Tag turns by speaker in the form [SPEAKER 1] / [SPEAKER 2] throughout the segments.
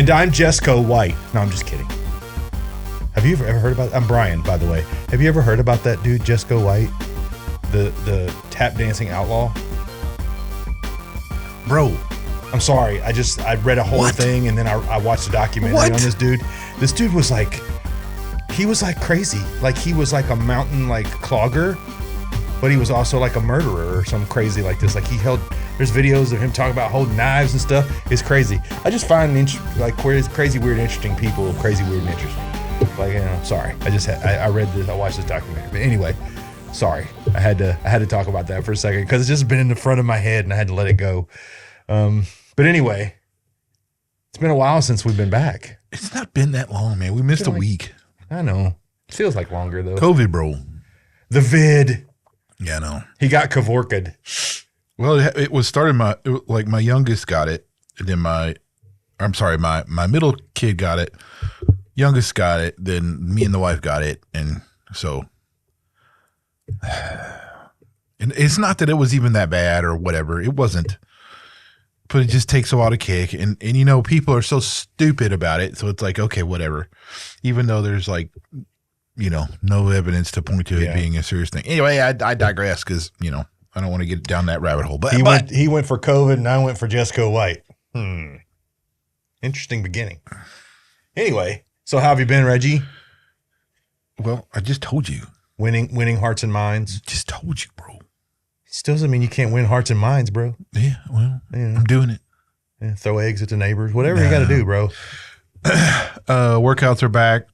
[SPEAKER 1] And I'm Jesco White. No, I'm just kidding. Have you ever heard about? I'm Brian, by the way. Have you ever heard about that dude, Jesco White, the tap dancing outlaw?
[SPEAKER 2] Bro,
[SPEAKER 1] I'm sorry. I read a whole thing and then I watched a documentary on this dude. This dude was like, he was like crazy. Like he was like a mountain like clogger, but he was also like a murderer or some crazy like this. Like there's videos of him talking about holding knives and stuff. It's crazy. I just find crazy, weird, interesting people, crazy, weird, and interesting. Like, sorry. I read this. I watched this documentary. But anyway, sorry. I had to talk about that for a second because it's just been in the front of my head and I had to let it go. But anyway, it's been a while since we've been back.
[SPEAKER 2] It's not been that long, man. We missed a week.
[SPEAKER 1] I know. It feels like longer though.
[SPEAKER 2] COVID, bro.
[SPEAKER 1] The vid.
[SPEAKER 2] Yeah, I know.
[SPEAKER 1] He got cavorked.
[SPEAKER 2] Well, it was started my youngest got it, and then my middle kid got it, youngest got it, then me and the wife got it, and so, and it's not that it was even that bad or whatever, it wasn't, but it just takes a while to kick, and people are so stupid about it, so it's like, okay, whatever, even though there's like, no evidence to point to it being a serious thing. Anyway, I digress because I don't want to get down that rabbit hole. But
[SPEAKER 1] he went for COVID and I went for Jesco White. Interesting beginning. Anyway, so how have you been, Reggie?
[SPEAKER 2] Well, I just told you.
[SPEAKER 1] Winning hearts and minds.
[SPEAKER 2] Just told you, bro.
[SPEAKER 1] Still doesn't mean you can't win hearts and minds, bro.
[SPEAKER 2] Yeah, well, I'm doing it.
[SPEAKER 1] Yeah, throw eggs at the neighbors. Whatever you got to do, bro.
[SPEAKER 2] Workouts are back,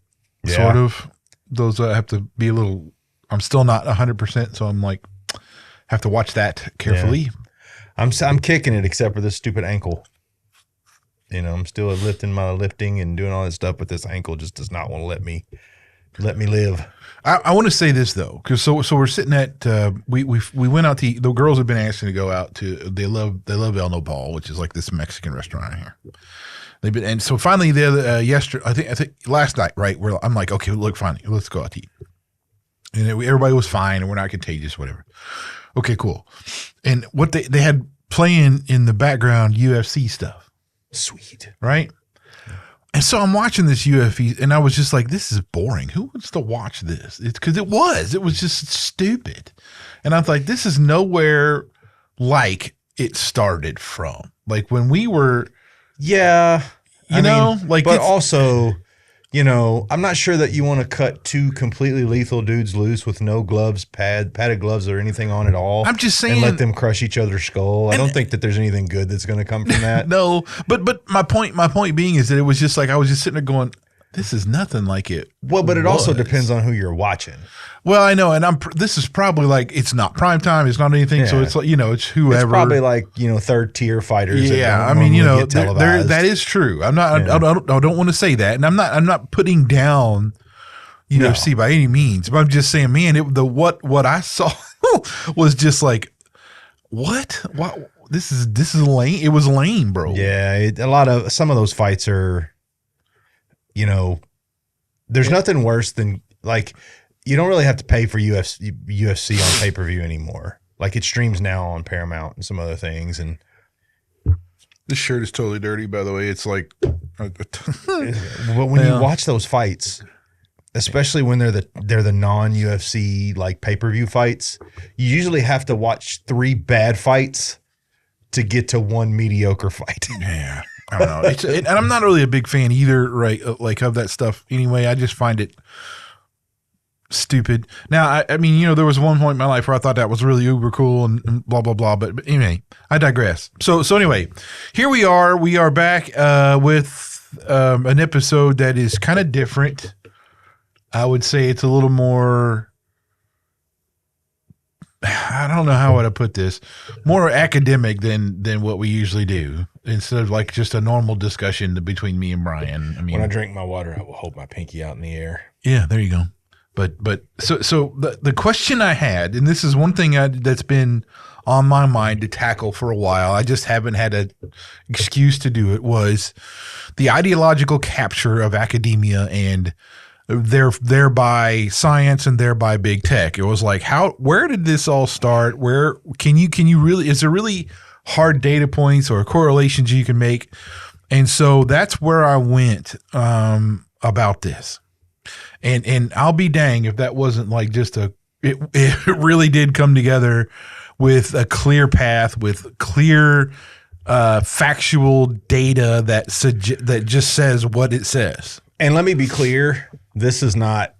[SPEAKER 2] sort of. Those have to be a little. I'm still not 100%, so I'm like, have to watch that carefully.
[SPEAKER 1] Yeah. I'm kicking it except for this stupid ankle. I'm still lifting and doing all that stuff, but this ankle just does not want to let me live.
[SPEAKER 2] I want to say this though, because so we're sitting at we went out to eat. The girls have been asking to go out to. They love El Nopal, which is like this Mexican restaurant here. They've been, and so finally yesterday, I think last night, right? Where I'm like, okay, look, finally, let's go out to eat. And everybody was fine, and we're not contagious, whatever. Okay, cool. And what they had playing in the background, UFC stuff.
[SPEAKER 1] Sweet.
[SPEAKER 2] Right? And so I'm watching this UFC, and I was just like, this is boring. Who wants to watch this? It's because it was just stupid. And I was like, this is nowhere like it started from. Like when we were.
[SPEAKER 1] Yeah.
[SPEAKER 2] But
[SPEAKER 1] also, I'm not sure that you want to cut two completely lethal dudes loose with no gloves, padded gloves or anything on at all.
[SPEAKER 2] I'm just saying.
[SPEAKER 1] And let them crush each other's skull. I don't think that there's anything good that's going to come from that.
[SPEAKER 2] No, but my point being is that it was just like, I was just sitting there going, this is nothing like it.
[SPEAKER 1] Well, but it also depends on who you're watching.
[SPEAKER 2] Well, I know, and this is probably like, it's not prime time, it's not anything, so it's like, it's whoever.
[SPEAKER 1] It's probably like, third tier fighters.
[SPEAKER 2] Yeah, I mean, that is true. I don't want to say that, and I'm not putting down UFC by any means, but I'm just saying, man, what I saw was just like, what? This is lame. It was lame, bro.
[SPEAKER 1] Yeah, some of those fights are, there's nothing worse than like. You don't really have to pay for UFC on pay-per-view anymore. Like it streams now on Paramount and some other things. And
[SPEAKER 2] this shirt is totally dirty, by the way. It's like,
[SPEAKER 1] but when you watch those fights, especially when they're the non-UFC like pay-per-view fights, you usually have to watch 3 bad fights to get to one mediocre fight.
[SPEAKER 2] Yeah, I don't know. And I'm not really a big fan either, right? Like of that stuff. Anyway, I just find it stupid. Now, I mean, there was one point in my life where I thought that was really uber cool and blah, blah, blah. But anyway, I digress. So anyway, here we are. We are back with an episode that is kind of different. I would say it's a little more, I don't know how would I put this, more academic than what we usually do. Instead of like just a normal discussion between me and Brian. I mean,
[SPEAKER 1] when I drink my water, I will hold my pinky out in the air.
[SPEAKER 2] Yeah, there you go. But so the question I had, and this is one thing that's been on my mind to tackle for a while, I just haven't had an excuse to do it, was the ideological capture of academia and thereby science and thereby big tech. It was like, where did this all start? Where can you really, is there really hard data points or correlations you can make And so that's where I went about this. And I'll be dang if that wasn't like just it really did come together with a clear path, with clear factual data that just says what it says.
[SPEAKER 1] And let me be clear, this is not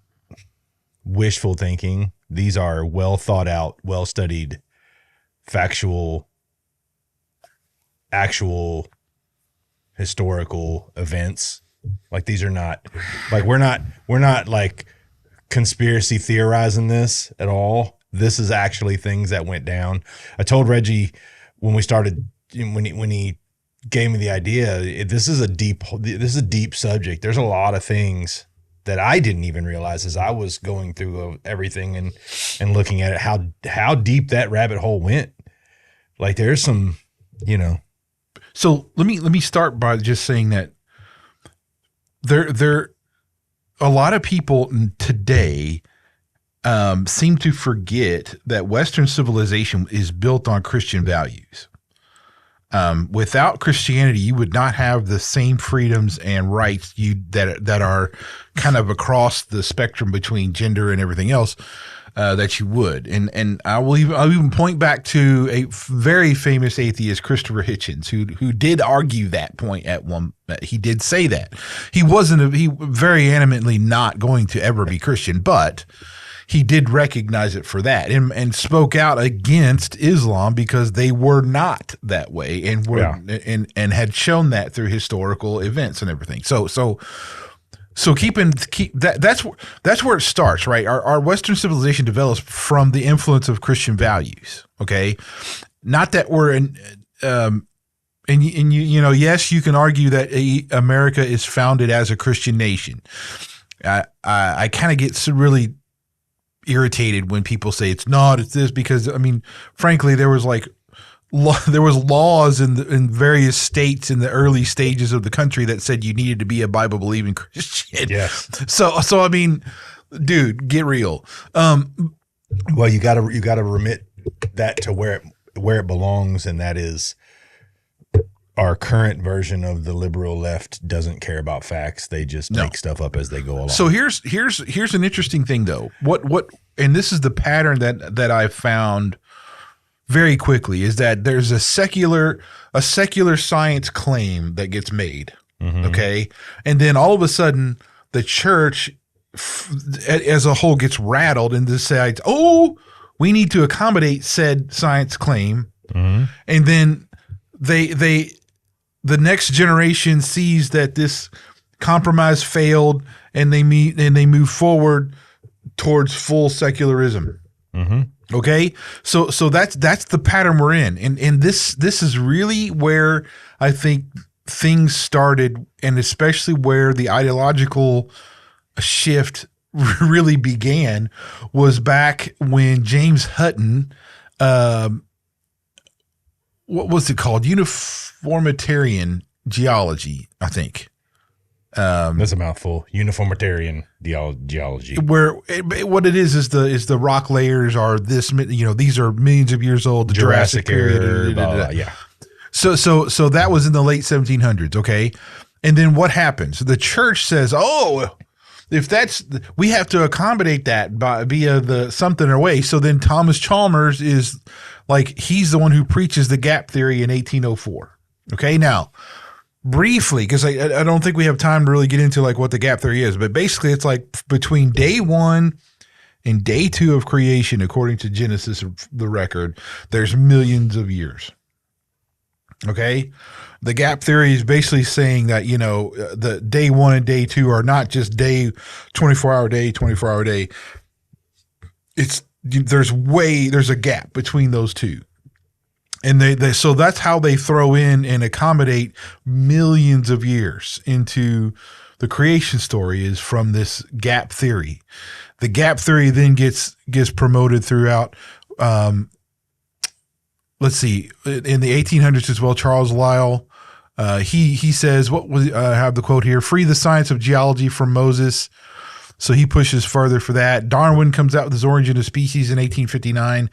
[SPEAKER 1] wishful thinking. These are well thought out, well studied, factual, actual historical events. Like these are not like we're not like conspiracy theorizing this at all. This is actually things that went down. I told Reggie when we started, when he gave me the idea, this is a deep subject. There's a lot of things that I didn't even realize as I was going through everything and looking at it, how deep that rabbit hole went. Like there's some,
[SPEAKER 2] So let me start by just saying that there a lot of people today seem to forget that Western civilization is built on Christian values. Without Christianity, you would not have the same freedoms and rights that are kind of across the spectrum between gender and everything else that you would. And I'll even point back to a very famous atheist, Christopher Hitchens, who did argue that point at one. He did say that he very animately not going to ever be Christian, but he did recognize it for that and spoke out against Islam because they were not that way and and had shown that through historical events and everything. So that's where it starts, right? Our Western civilization develops from the influence of Christian values. Okay, not that we're in. Yes, you can argue that America is founded as a Christian nation. I kind of get really irritated when people say it's not, it's this, because I mean, frankly, there was laws in various states in the early stages of the country that said you needed to be a Bible believing Christian.
[SPEAKER 1] Yes.
[SPEAKER 2] So I mean, dude, get real.
[SPEAKER 1] Well, you gotta remit that to where it belongs, and that is our current version of the liberal left doesn't care about facts. They just make stuff up as they go along.
[SPEAKER 2] So here's an interesting thing though. What and this is the pattern that I've found very quickly is that there's a secular science claim that gets made. Mm-hmm. Okay. And then all of a sudden the church as a whole gets rattled and decides, oh, we need to accommodate said science claim. Mm-hmm. And then the next generation sees that this compromise failed, and they move forward towards full secularism. Mm-hmm. Okay, so that's the pattern we're in, and this is really where I think things started, and especially where the ideological shift really began was back when James Hutton. What was it called? Uniformitarian geology, I think.
[SPEAKER 1] That's a mouthful. Uniformitarian geology.
[SPEAKER 2] Where what it is the rock layers are this, these are millions of years old. The Jurassic period.
[SPEAKER 1] Yeah.
[SPEAKER 2] So that was in the late 1700s. Okay. And then what happens? The church says, oh, if we have to accommodate that via the something or way. So then Thomas Chalmers is like, he's the one who preaches the gap theory in 1804. Okay. Now, briefly, because I don't think we have time to really get into like what the gap theory is, but basically it's like between day 1 and day 2 of creation, according to Genesis, the record, there's millions of years. Okay. The gap theory is basically saying that, the day 1 and day 2 are not just 24-hour day. There's a gap between those two. And so that's how they throw in and accommodate millions of years into the creation story, is from this gap theory. The gap theory then gets promoted throughout. Let's see, in the 1800s as well. Charles Lyell, he says, I have the quote here: "Free the science of geology from Moses." So he pushes further for that. Darwin comes out with his Origin of Species in 1859.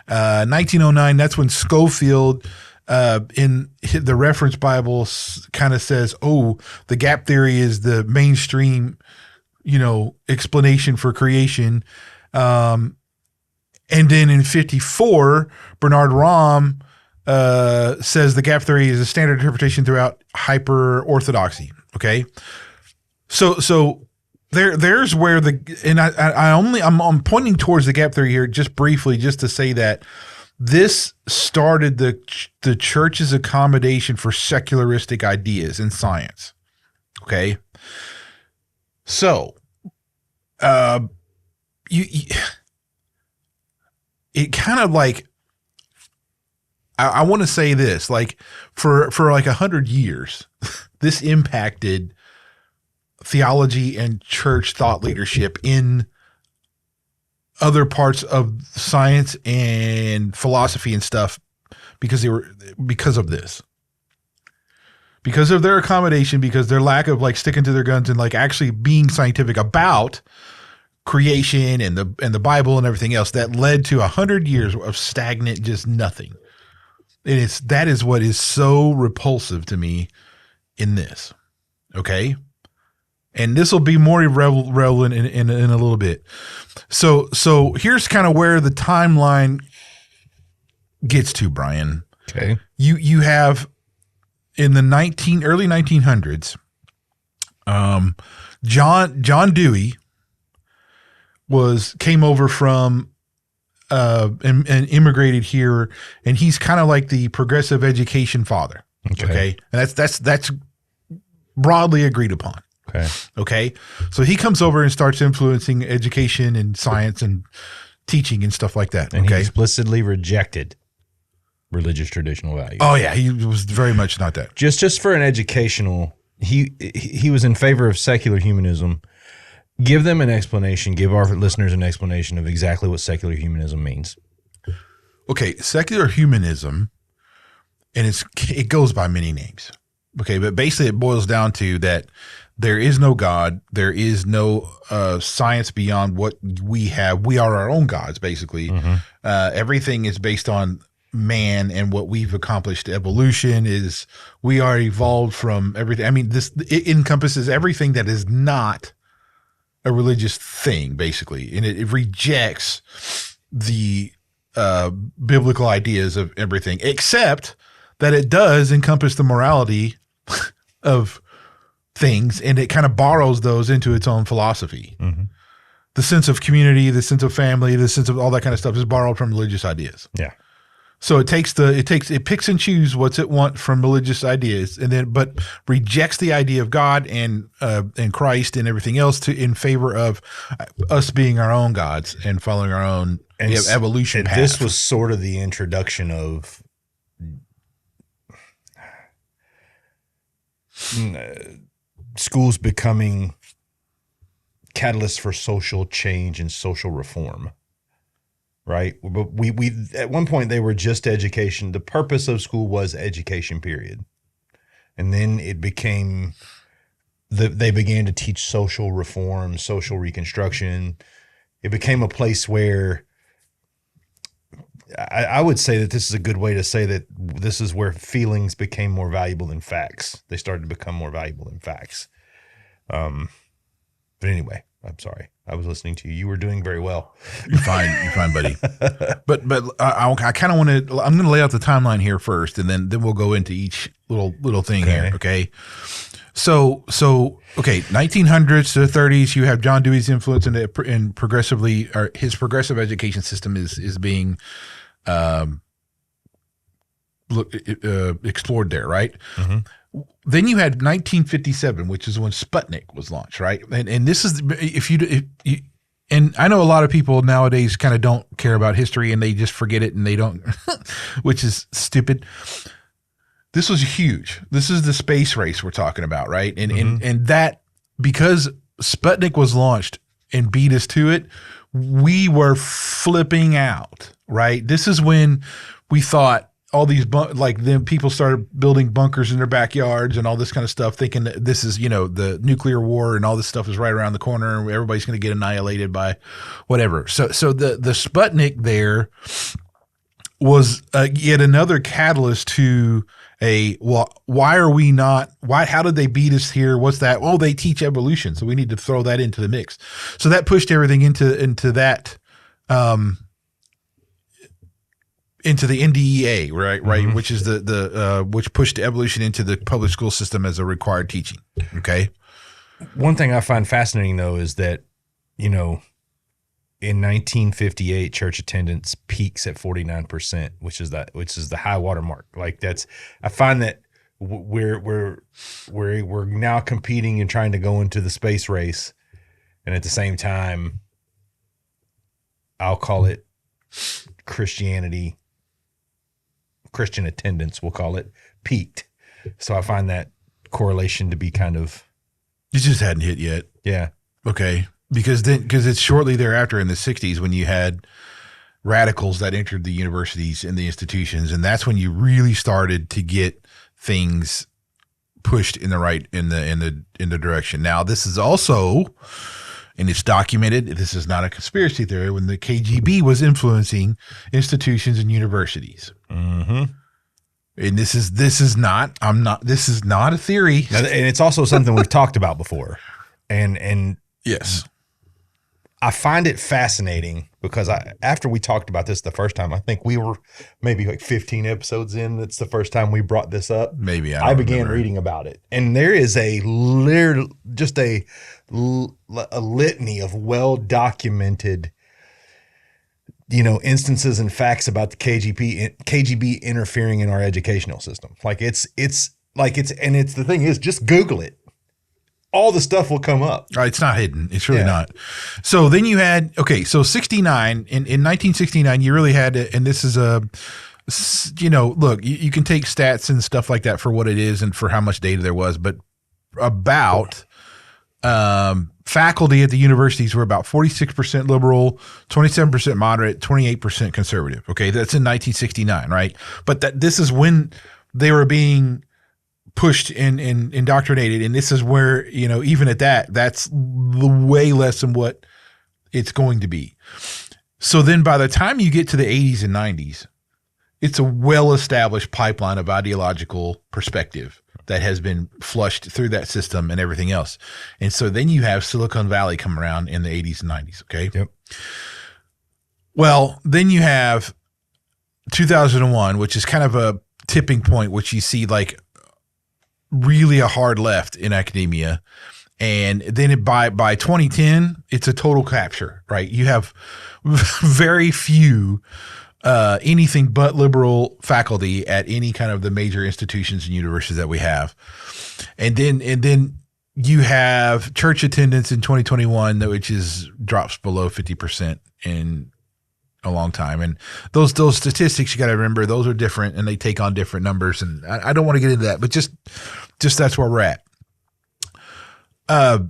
[SPEAKER 2] 1909, that's when Schofield in the reference Bible kind of says, oh, the gap theory is the mainstream, explanation for creation. And then in 54, Bernard Rahm says the gap theory is a standard interpretation throughout hyper-orthodoxy. Okay, so there's where I'm pointing towards the gap theory here just briefly, just to say that this started the church's accommodation for secularistic ideas in science. Okay, so it kind of like, I want to say this, like for like 100 years, this impacted theology and church thought leadership in other parts of science and philosophy and stuff because of this. Because of their accommodation, because their lack of like sticking to their guns and like actually being scientific about creation and the Bible and everything else, that led to 100 years of stagnant, just nothing. And that is what is so repulsive to me in this. Okay. And this will be more relevant in a little bit. So here's kind of where the timeline gets to, Brian.
[SPEAKER 1] Okay.
[SPEAKER 2] You have in the early 1900s, John Dewey came over from and immigrated here, and he's kind of like the progressive education father. Okay. And that's broadly agreed upon. Okay. So he comes over and starts influencing education and science and teaching and stuff like that.
[SPEAKER 1] And he explicitly rejected religious traditional values.
[SPEAKER 2] Oh yeah, he was very much not that.
[SPEAKER 1] Just for an educational, he was in favor of secular humanism. Give them an explanation. Give our listeners an explanation of exactly what secular humanism means.
[SPEAKER 2] Okay, secular humanism, and it goes by many names. Okay, but basically it boils down to that there is no God. There is no science beyond what we have. We are our own gods, basically. Mm-hmm. Everything is based on man and what we've accomplished. Evolution is we are evolved from everything. I mean, it encompasses everything that is not a religious thing, basically, and it rejects the biblical ideas of everything, except that it does encompass the morality of things, and it kind of borrows those into its own philosophy. Mm-hmm. The sense of community, the sense of family, the sense of all that kind of stuff is borrowed from religious ideas.
[SPEAKER 1] Yeah.
[SPEAKER 2] So it picks and chooses what's it want from religious ideas, but rejects the idea of God and Christ and everything else in favor of us being our own gods and following our own evolution path.
[SPEAKER 1] This was sort of the introduction of schools becoming catalysts for social change and social reform. Right. But we at one point they were just education. The purpose of school was education, period. And then it became they began to teach social reform, social reconstruction. It became a place where I would say that this is a good way to say that this is where feelings became more valuable than facts. They started to become more valuable than facts. But anyway, I'm sorry. I was listening to you. You were doing very well.
[SPEAKER 2] You're fine, buddy. But I kind of want to. I'm going to lay out the timeline here first, and then we'll go into each little thing here. Okay. So okay, 1900s to the 30s, you have John Dewey's influence in progressively, or his progressive education system is being explored there, right? Mm-hmm. Then you had 1957, which is when Sputnik was launched, right? And this is and I know a lot of people nowadays kind of don't care about history and they just forget it and they don't, which is stupid. This was huge. This is the space race we're talking about, right? And that, because Sputnik was launched and beat us to it, we were flipping out, right? This is when we thought all these, then people started building bunkers in their backyards and all this kind of stuff, thinking that this is, the nuclear war and all this stuff is right around the corner and everybody's going to get annihilated by whatever. So the Sputnik there was yet another catalyst to how did they beat us here? What's that? Oh, they teach evolution, so we need to throw that into the mix. So that pushed everything into that, into the NDEA, right? Mm-hmm. Which is the which pushed evolution into the public school system as a required teaching. Okay.
[SPEAKER 1] One thing I find fascinating though is that, in 1958, church attendance peaks at 49%, which is the high water mark. Like I find that we're now competing and trying to go into the space race, and at the same time, I'll call it Christian attendance, we'll call it, peaked. So I find that correlation to be kind of.
[SPEAKER 2] You just hadn't hit yet.
[SPEAKER 1] Yeah.
[SPEAKER 2] Okay. Because it's shortly thereafter in the 60s when you had radicals that entered the universities and the institutions, and that's when you really started to get things pushed in the direction. Now, this is also, and it's documented, this is not a conspiracy theory, when the KGB was influencing institutions and universities. Mm-hmm. And this is not a theory.
[SPEAKER 1] And it's also something we've talked about before. And
[SPEAKER 2] yes.
[SPEAKER 1] I find it fascinating because after we talked about this the first time, I think we were maybe like 15 episodes in. That's the first time we brought this up.
[SPEAKER 2] Maybe
[SPEAKER 1] I began reading about it, and there is a litany of well documented, instances and facts about the KGB interfering in our educational system. And the thing is, just Google it. All the stuff will come up.
[SPEAKER 2] It's not hidden. It's really not. So then you had, so 69, in 1969, you really had, and this is look, you can take stats and stuff like that for what it is and for how much data there was, but about faculty at the universities were about 46% liberal, 27% moderate, 28% conservative. Okay, that's in 1969, right? But this is when they were being pushed and indoctrinated, and this is where, even at that's way less than what it's going to be. So then by the time you get to the 80s and 90s, it's a well-established pipeline of ideological perspective that has been flushed through that system and everything else. And so then you have Silicon Valley come around in the 80s and 90s, okay?
[SPEAKER 1] Yep.
[SPEAKER 2] Well, then you have 2001, which is kind of a tipping point, which you see like really a hard left in academia. And then by 2010, it's a total capture, right? You have very few anything but liberal faculty at any kind of the major institutions and universities that we have. And then you have church attendance in 2021, which drops below 50% in a long time. And those statistics, you got to remember, those are different and they take on different numbers. And I don't want to get into that, but just that's where we're at. But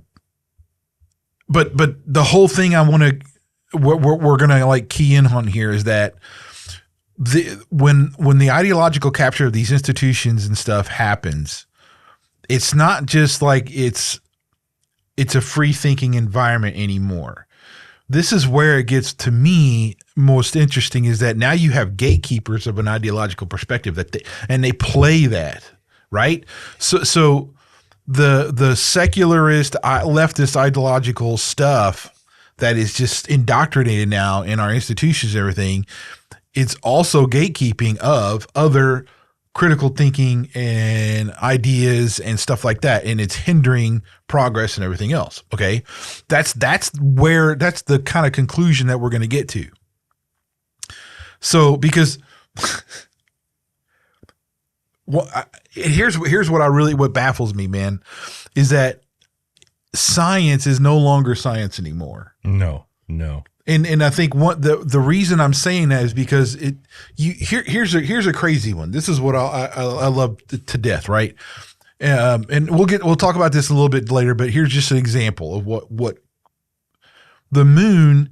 [SPEAKER 2] the whole thing we're going to like key in on here is that when the ideological capture of these institutions and stuff happens, it's not just like it's a free thinking environment anymore. This is where it gets, to me, most interesting, is that now you have gatekeepers of an ideological perspective and they play that, right? So the secularist, leftist ideological stuff that is just indoctrinated now in our institutions and everything, it's also gatekeeping of other critical thinking and ideas and stuff like that, and it's hindering progress and everything else. Okay, that's the kind of conclusion that we're going to get to. So because here's what baffles me, man, is that science is no longer science anymore.
[SPEAKER 1] No.
[SPEAKER 2] And I think the reason I'm saying that is because here's a crazy one. This is what I love to death, right? And we'll talk about this a little bit later, but here's just an example of what the moon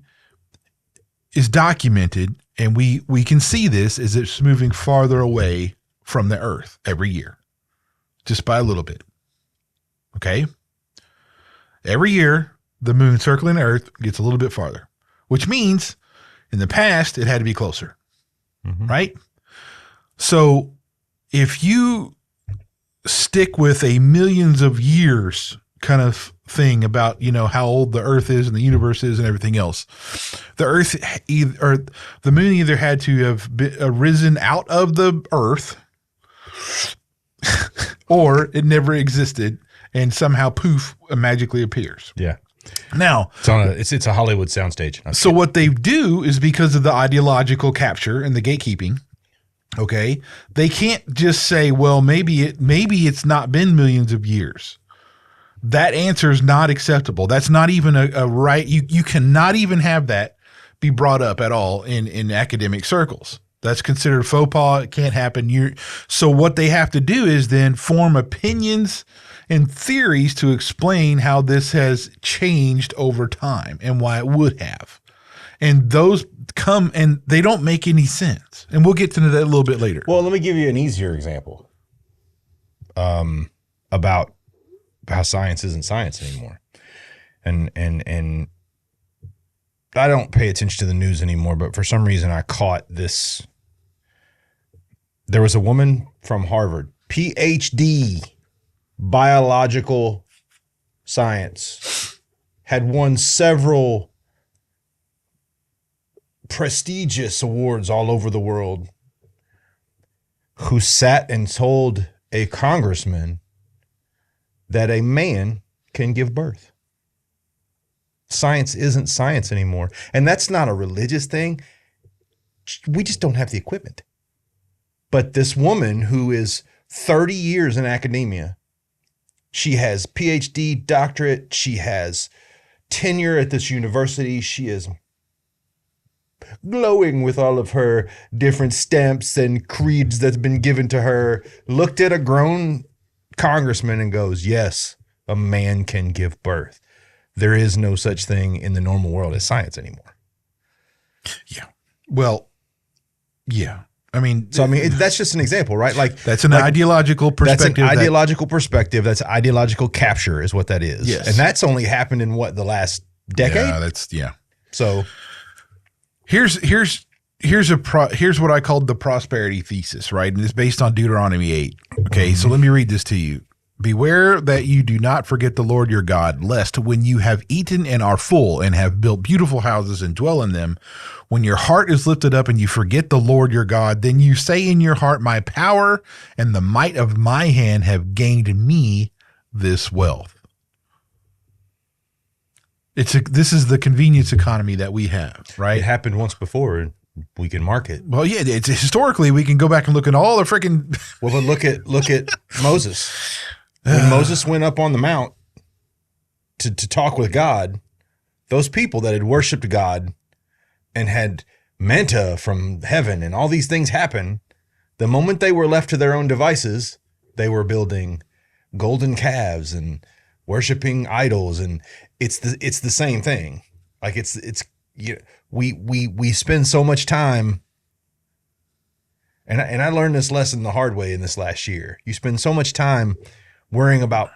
[SPEAKER 2] is documented, and we can see this as it's moving farther away from the Earth every year, just by a little bit. Okay? Every year, the moon circling the Earth gets a little bit farther, which means in the past it had to be closer. right? So if you stick with a millions of years kind of thing about, how old the earth is and the universe is and everything else, the earth or the moon either had to have arisen out of the earth or it never existed and somehow poof magically appears.
[SPEAKER 1] Yeah.
[SPEAKER 2] Now
[SPEAKER 1] it's a Hollywood soundstage.
[SPEAKER 2] So what they do is because of the ideological capture and the gatekeeping, okay, they can't just say, well, maybe it's not been millions of years. That answer is not acceptable. That's not even a right. You cannot even have that be brought up at all in academic circles. That's considered faux pas. It can't happen. So what they have to do is then form opinions and theories to explain how this has changed over time and why it would have. And those come and they don't make any sense. And we'll get to that a little bit later.
[SPEAKER 3] Well, let me give you an easier example
[SPEAKER 1] about how science isn't science anymore. And I don't pay attention to the news anymore, but for some reason I caught this. There was a woman from Harvard, PhD, biological science, had won several prestigious awards all over the world, who sat and told a congressman that a man can give birth. Science isn't science anymore. And that's not a religious thing. We just don't have the equipment. But this woman who is 30 years in academia, she has PhD, doctorate, she has tenure at this university, she is glowing with all of her different stamps and creeds that's been given to her, looked at a grown congressman and goes, yes, a man can give birth. There is no such thing in the normal world as science anymore.
[SPEAKER 2] Yeah. Well, yeah.
[SPEAKER 1] That's just an example, right?
[SPEAKER 2] That's an ideological perspective.
[SPEAKER 1] That's an ideological perspective. That's ideological capture is what that is.
[SPEAKER 2] Yes.
[SPEAKER 1] And that's only happened in the last decade?
[SPEAKER 2] Yeah.
[SPEAKER 1] So
[SPEAKER 2] here's what I called the prosperity thesis, right? And it's based on Deuteronomy 8. Okay, so let me read this to you. Beware that you do not forget the Lord your God, lest when you have eaten and are full and have built beautiful houses and dwell in them, when your heart is lifted up and you forget the Lord your God, then you say in your heart, my power and the might of my hand have gained me this wealth. This is the convenience economy that we have, right?
[SPEAKER 1] it happened once before and we can mark it.
[SPEAKER 2] Well, yeah, it's historically we can go back and look at all the freaking.
[SPEAKER 1] Well, but look at Moses. When Moses went up on the mount to talk with God, those people that had worshiped God and had manna from heaven and all these things happen, the moment they were left to their own devices, they were building golden calves and worshiping idols, and it's the same thing. Like we spend so much time, and I learned this lesson the hard way in this last year. You spend so much time worrying about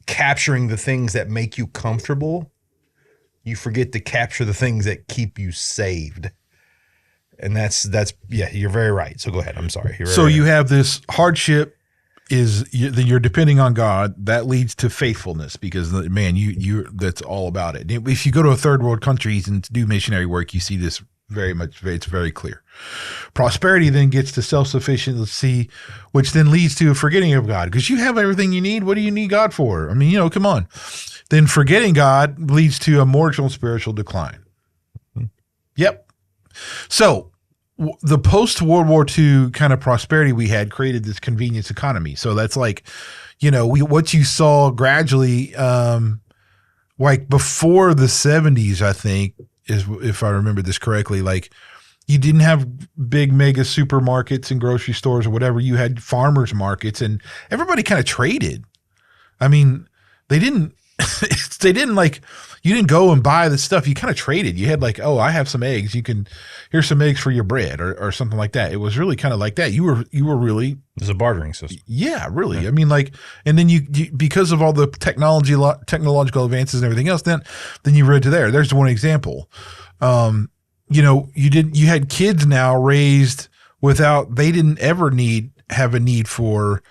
[SPEAKER 1] capturing the things that make you comfortable, you forget to capture the things that keep you saved. And that's yeah, you're very right. So go ahead. I'm sorry.
[SPEAKER 2] You have this hardship you're depending on God. That leads to faithfulness because man, you that's all about it. If you go to a third world countries and do missionary work, you see this very much. It's very clear. Prosperity then gets to self-sufficiency, which then leads to a forgetting of God because you have everything you need. What do you need God for? I mean, come on. Then forgetting God leads to a moral and spiritual decline. Mm-hmm. Yep. So the post-World War II kind of prosperity we had created this convenience economy. So that's like, what you saw gradually, like before the 70s, I think, is if I remember this correctly, like you didn't have big mega supermarkets and grocery stores or whatever. You had farmers markets and everybody kind of traded. I mean, they didn't like, you didn't go and buy the stuff. You kind of traded. You had like, oh, I have some eggs. Here's some eggs for your bread or something like that. It was really kind of like that. You were really.
[SPEAKER 1] It was a bartering system.
[SPEAKER 2] Yeah, really. Yeah. I mean, like, and then you because of all the technological advances and everything else, then you read to there. There's one example. you had kids now raised without, they didn't ever have a need for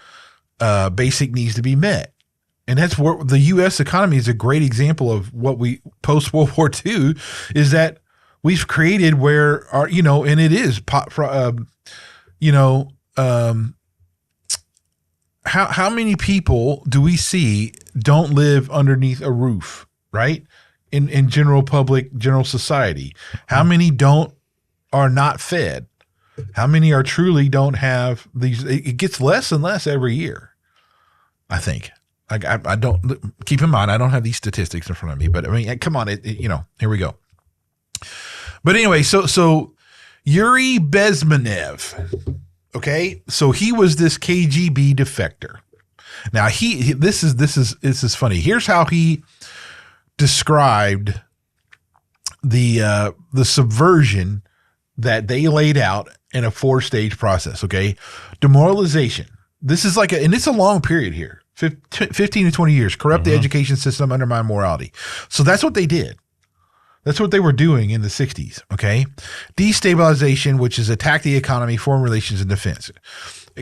[SPEAKER 2] basic needs to be met. And that's where the U.S. economy is a great example of what we post World War II is that we've created where our, and it is, how many people do we see don't live underneath a roof, right? In general society, how many are not fed? How many are truly don't have these? It gets less and less every year, I think. I don't, keep in mind, I don't have these statistics in front of me, but I mean, come on, here we go. But anyway, so Yuri Bezmenov, okay, so he was this KGB defector. Now this is funny. Here's how he described the subversion that they laid out in a 4-stage process. Okay, demoralization. This is and it's a long period here. 15 to 20 years, corrupt the education system, undermine morality. So that's what they did. That's what they were doing in the 60s, okay? Destabilization, which is attack the economy, foreign relations, and defense.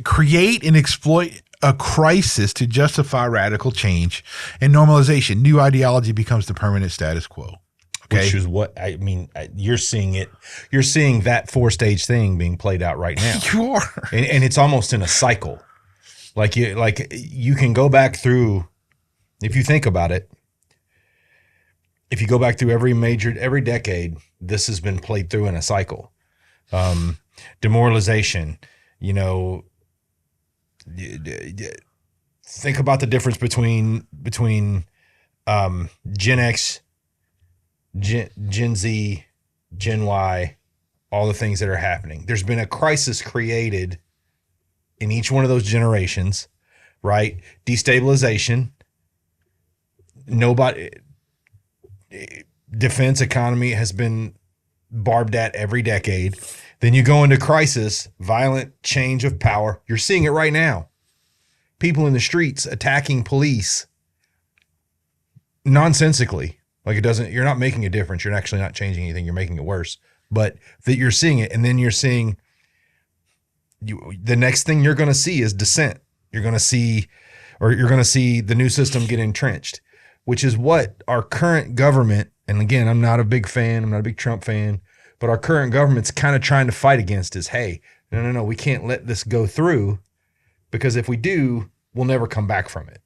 [SPEAKER 2] Create and exploit a crisis to justify radical change. And normalization, new ideology becomes the permanent status quo. Okay?
[SPEAKER 3] Which is what, I mean, you're seeing it. You're seeing that 4-stage thing being played out right now.
[SPEAKER 2] You are.
[SPEAKER 3] And it's almost in a cycle. Like you can go back through, if you think about it, if you go back through every decade, this has been played through in a cycle. Demoralization, think about the difference between Gen X, Gen Z, Gen Y, all the things that are happening. There's been a crisis created in each one of those generations, right? Destabilization, defense economy has been barbed at every decade. Then you go into crisis, violent change of power. You're seeing it right now. People in the streets attacking police nonsensically. You're not making a difference. You're actually not changing anything. You're making it worse. But that you're seeing it, and then you're seeing the next thing you're going to see is dissent. You're going to see the new system get entrenched, which is what our current government, and again, I'm not a big Trump fan, but our current government's kind of trying to fight against is, hey, no, we can't let this go through, because if we do, we'll never come back from it.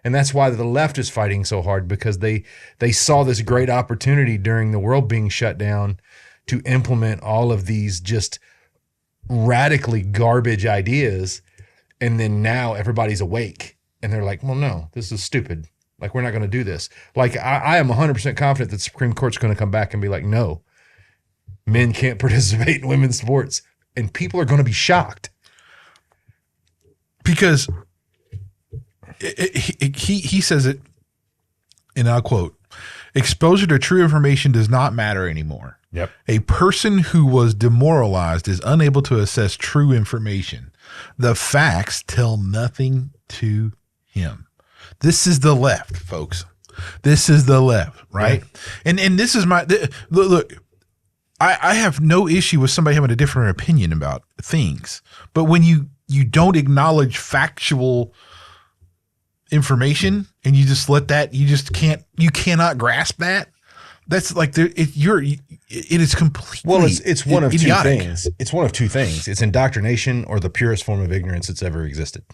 [SPEAKER 3] And that's why the left is fighting so hard, because they saw this great opportunity during the world being shut down to implement all of these just radically garbage ideas. And then now everybody's awake and they're like, well, no, this is stupid. We're not going to do this. I am 100% confident that the Supreme Court's going to come back and be like, no, men can't participate in women's sports. And people are going to be shocked.
[SPEAKER 2] Because he says it, and I'll quote, exposure to true information does not matter anymore.
[SPEAKER 3] Yep.
[SPEAKER 2] A person who was demoralized is unable to assess true information. The facts tell nothing to him. This is the left, folks. This is the left, right? Yeah. And this is look, I have no issue with somebody having a different opinion about things. But when you don't acknowledge factual information and you just let that, you cannot grasp that. That's it is completely.
[SPEAKER 3] Well, it's one of idiotic. 2 things. It's one of 2 things. It's indoctrination or the purest form of ignorance that's ever existed.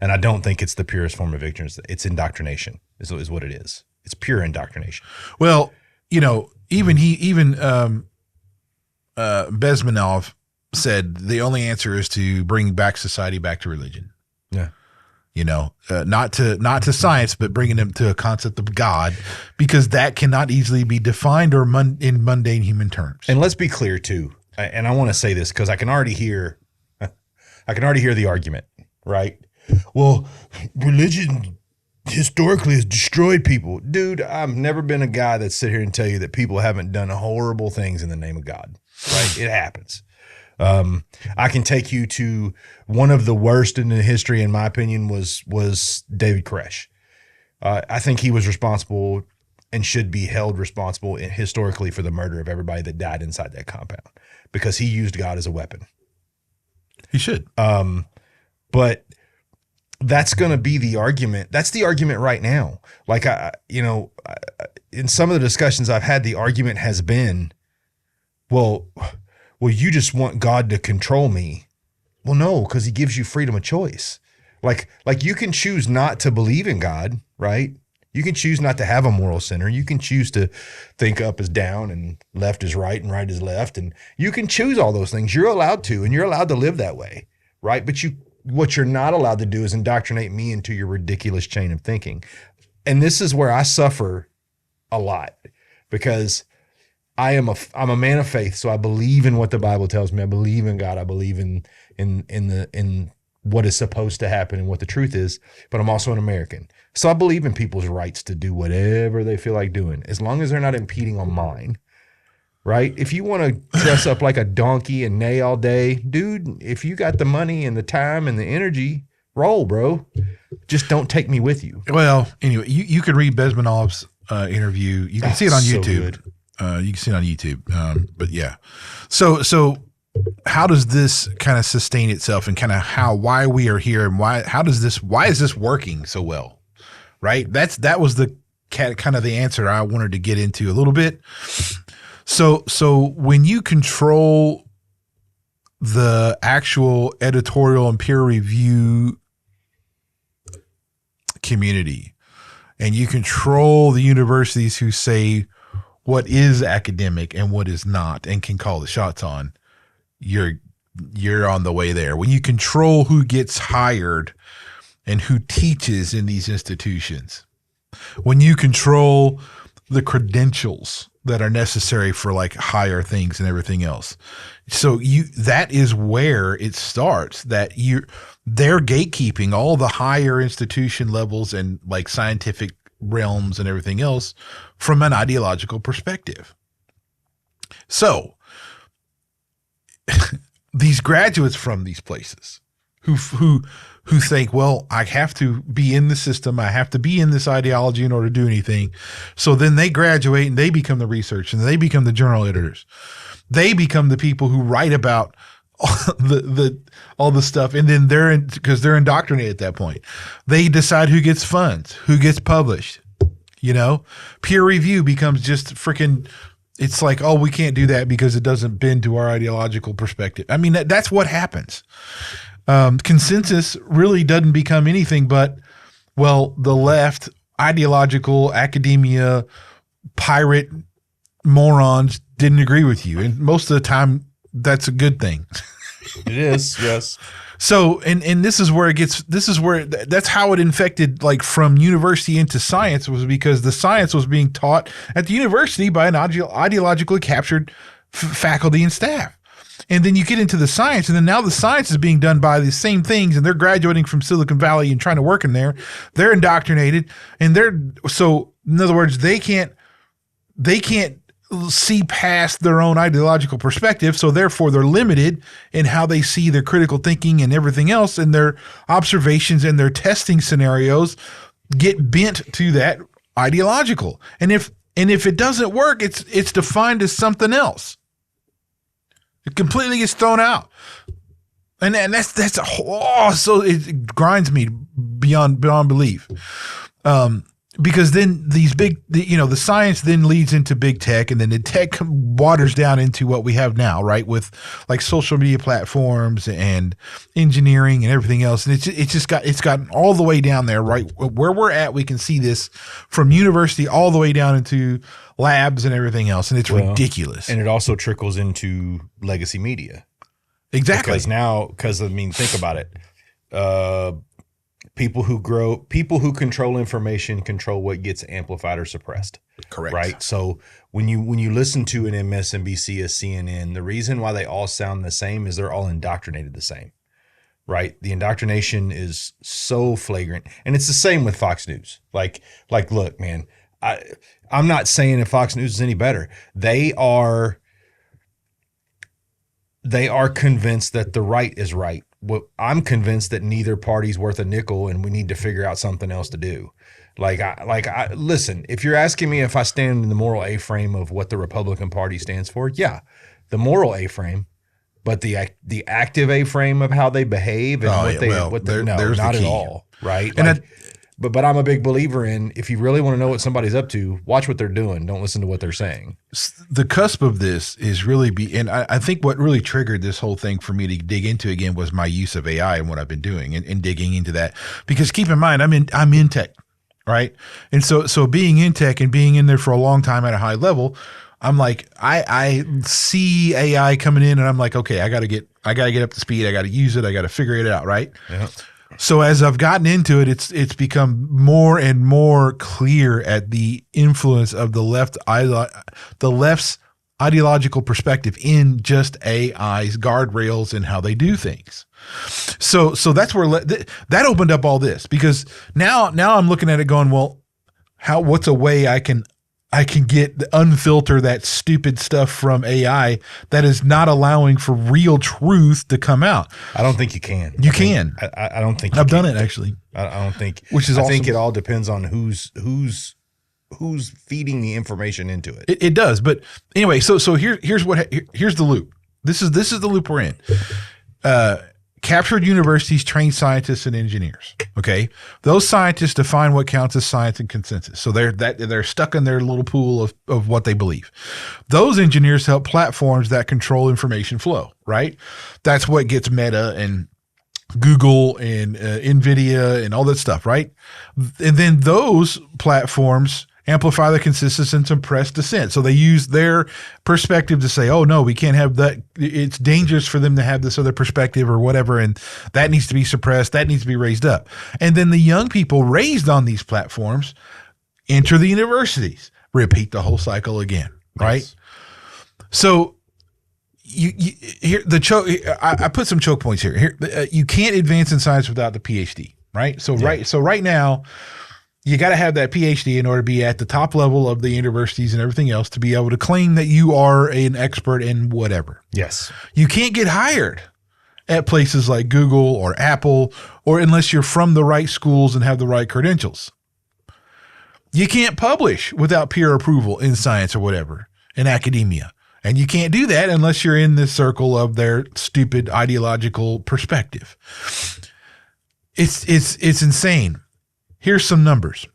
[SPEAKER 3] And I don't think it's the purest form of ignorance. It's indoctrination is what it is. It's pure indoctrination.
[SPEAKER 2] Well, even Bezmenov said the only answer is to bring back society back to religion.
[SPEAKER 3] Yeah.
[SPEAKER 2] Not to science, but bringing them to a concept of God, because that cannot easily be defined or in mundane human terms.
[SPEAKER 3] And let's be clear too. And I want to say this because I can already hear the argument, right? Well, religion historically has destroyed people. Dude, I've never been a guy that sit here and tell you that people haven't done horrible things in the name of God, right? It happens. I can take you to one of the worst in the history, in my opinion, was David Koresh. I think he was responsible and should be held responsible historically for the murder of everybody that died inside that compound because he used God as a weapon.
[SPEAKER 2] He should.
[SPEAKER 3] But that's going to be the argument. That's the argument right now. Like, in some of the discussions I've had, the argument has been, well, you just want God to control me. Well, no, because he gives you freedom of choice. Like you can choose not to believe in God, right? You can choose not to have a moral center. You can choose to think up is down and left is right and right is left. And you can choose all those things. You're allowed to, and you're allowed to live that way, right? But what you're not allowed to do is indoctrinate me into your ridiculous chain of thinking. And this is where I suffer a lot because I'm a man of faith. So I believe in what the Bible tells me. I believe in God. I believe in what is supposed to happen and what the truth is, but I'm also an American. So I believe in people's rights to do whatever they feel like doing, as long as they're not impeding on mine, right? If you want to dress up like a donkey and neigh all day, dude, if you got the money and the time and the energy, roll, bro. Just don't take me with you.
[SPEAKER 2] Well, anyway, you can read Bezmenov's interview. You can see it on YouTube. You can see it on YouTube. But yeah. So how does this kind of sustain itself and kind of why we are here and why is this working so well? Right. That was the kind of the answer I wanted to get into a little bit. So when you control the actual editorial and peer review community and you control the universities who say what is academic and what is not and can call the shots on, you're on the way there. When you control who gets hired and who teaches in these institutions, when you control the credentials that are necessary for like higher things and everything else. So that is where it starts, that they're gatekeeping all the higher institution levels and like scientific realms and everything else from an ideological perspective. So these graduates from these places who think, well, I have to be in the system, I have to be in this ideology in order to do anything. So then they graduate and they become the research and they become the journal editors. They become the people who write about all the stuff, and then because they're indoctrinated at that point. They decide who gets funds, who gets published. Peer review becomes just freaking. It's like, oh, we can't do that because it doesn't bend to our ideological perspective. I mean, that's what happens. Consensus really doesn't become anything but, well, the left, ideological, academia, pirate morons didn't agree with you. And most of the time, that's a good thing.
[SPEAKER 3] It is, yes.
[SPEAKER 2] So, and this is where that's how it infected, like from university into science, was because the science was being taught at the university by an ideologically captured faculty and staff. And then you get into the science, and then now the science is being done by the same things, and they're graduating from Silicon Valley and trying to work in there. They're indoctrinated, and so in other words, they can't see past their own ideological perspective, so therefore they're limited in how they see their critical thinking and everything else, and their observations and their testing scenarios get bent to that ideological. And if it doesn't work, it's defined as something else. It completely gets thrown out. And so it grinds me beyond belief. Because then the science then leads into big tech, and then the tech waters down into what we have now, right? With like social media platforms and engineering and everything else. And it's gotten all the way down there, right? Where we're at, we can see this from university all the way down into labs and everything else. And it's ridiculous.
[SPEAKER 3] And it also trickles into legacy media.
[SPEAKER 2] Exactly.
[SPEAKER 3] Because think about it. People who control information control what gets amplified or suppressed.
[SPEAKER 2] Correct.
[SPEAKER 3] Right. So when you listen to an MSNBC, a CNN, the reason why they all sound the same is they're all indoctrinated the same. Right. The indoctrination is so flagrant, and it's the same with Fox News. Like, look, man, I'm not saying if Fox News is any better. They are convinced that the right is right. I'm convinced that neither party's worth a nickel, and we need to figure out something else to do. Listen, if you're asking me if I stand in the moral A-frame of what the Republican Party stands for, yeah, the moral A-frame, but the active A-frame of how they behave and not at all, right? And but I'm a big believer in, if you really want to know what somebody's up to, watch what they're doing. Don't listen to what they're saying.
[SPEAKER 2] The cusp of this is really and I think what really triggered this whole thing for me to dig into again was my use of AI and what I've been doing and digging into that. Because keep in mind, I'm in tech, right? And so being in tech and being in there for a long time at a high level, I'm like, I see AI coming in and I'm like, okay, I gotta get up to speed. I got to use it. I got to figure it out, right?
[SPEAKER 3] Yeah.
[SPEAKER 2] So as I've gotten into it, it's become more and more clear at the influence of the left's ideological perspective in just AI's guardrails and how they do things. So that's where that opened up all this, because now I'm looking at it going, well, what's a way I can unfilter that stupid stuff from AI that is not allowing for real truth to come out?
[SPEAKER 3] I don't think you can.
[SPEAKER 2] You can.
[SPEAKER 3] I don't think
[SPEAKER 2] I've done it actually.
[SPEAKER 3] I don't think.
[SPEAKER 2] Which is awesome.
[SPEAKER 3] I think it all depends on who's feeding the information into it.
[SPEAKER 2] It does. But anyway, so here's the loop. This is the loop we're in. Captured universities train scientists and engineers. Okay, those scientists define what counts as science and consensus. So they're stuck in their little pool of what they believe. Those engineers help platforms that control information flow. Right, that's what gets Meta and Google and NVIDIA and all that stuff. Right, and then those platforms amplify the consensus and suppress dissent. So they use their perspective to say, oh, no, we can't have that. It's dangerous for them to have this other perspective or whatever, and that needs to be suppressed. That needs to be raised up. And then the young people raised on these platforms enter the universities, repeat the whole cycle again, right? Yes. So I put some choke points here. You can't advance in science without the PhD, right? So right now, you got to have that PhD in order to be at the top level of the universities and everything else to be able to claim that you are an expert in whatever.
[SPEAKER 3] Yes.
[SPEAKER 2] You can't get hired at places like Google or Apple, or unless you're from the right schools and have the right credentials. You can't publish without peer approval in science or whatever in academia. And you can't do that unless you're in this circle of their stupid ideological perspective. It's insane. Here's some numbers.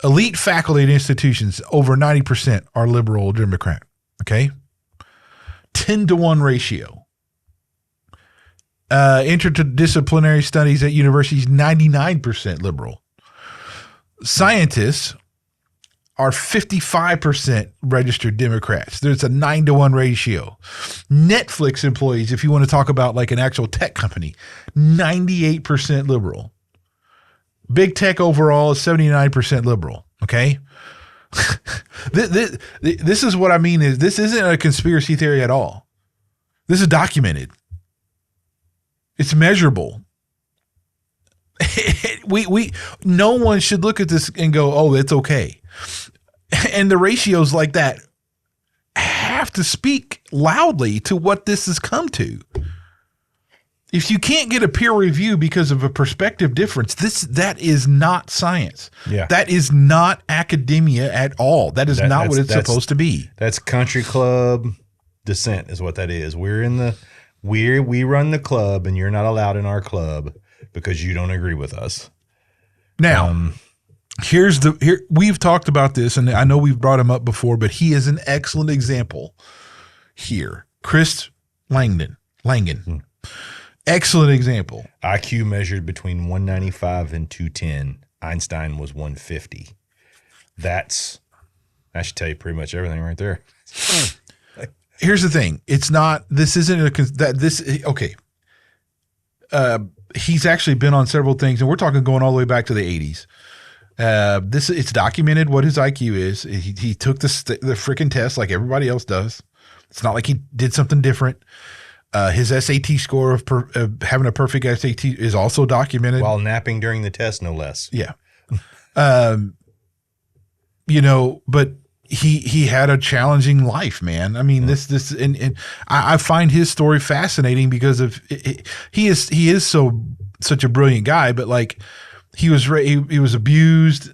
[SPEAKER 2] Elite faculty at institutions, over 90% are liberal or Democrat. Okay. 10-to-1 ratio. Interdisciplinary studies at universities, 99% liberal. Scientists are 55% registered Democrats. There's a 9-to-1 ratio. Netflix employees, if you want to talk about like an actual tech company, 98% liberal. Big tech overall is 79% liberal. Okay. This is what I mean is this isn't a conspiracy theory at all. This is documented. It's measurable. No one should look at this and go, oh, it's okay. And the ratios like that have to speak loudly to what this has come to. If you can't get a peer review because of a perspective difference, that is not science.
[SPEAKER 3] Yeah.
[SPEAKER 2] That is not academia at all. That is not what it's supposed to be.
[SPEAKER 3] That's country club dissent is what that is. We run the club and you're not allowed in our club because you don't agree with us.
[SPEAKER 2] Now, we've talked about this and I know we've brought him up before, but he is an excellent example here. Chris Langan. Excellent example.
[SPEAKER 3] IQ measured between 195 and 210. Einstein was 150. That should tell you pretty much everything right there.
[SPEAKER 2] Here's the thing. It's not, this isn't okay. He's actually been on several things and we're talking going all the way back to the 80s. It's documented what his IQ is. He took the freaking test like everybody else does. It's not like he did something different. His SAT score of having a perfect SAT is also documented.
[SPEAKER 3] While napping during the test, no less.
[SPEAKER 2] Yeah. But he had a challenging life, man. I mean, and I find his story fascinating because of he is such a brilliant guy, but like He was he was abused,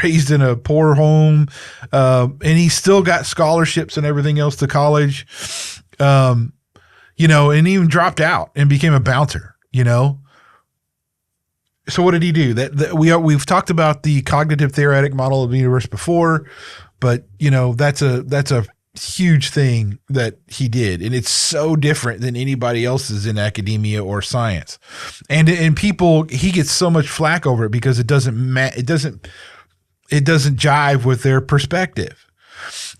[SPEAKER 2] raised in a poor home, and he still got scholarships and everything else to college, you know, and even dropped out and became a bouncer, you know. So what did he do? We've talked about the cognitive theoretic model of the universe before, but you know that's a huge thing that he did, and it's so different than anybody else's in academia or science. And people, he gets so much flack over it because it doesn't jive with their perspective,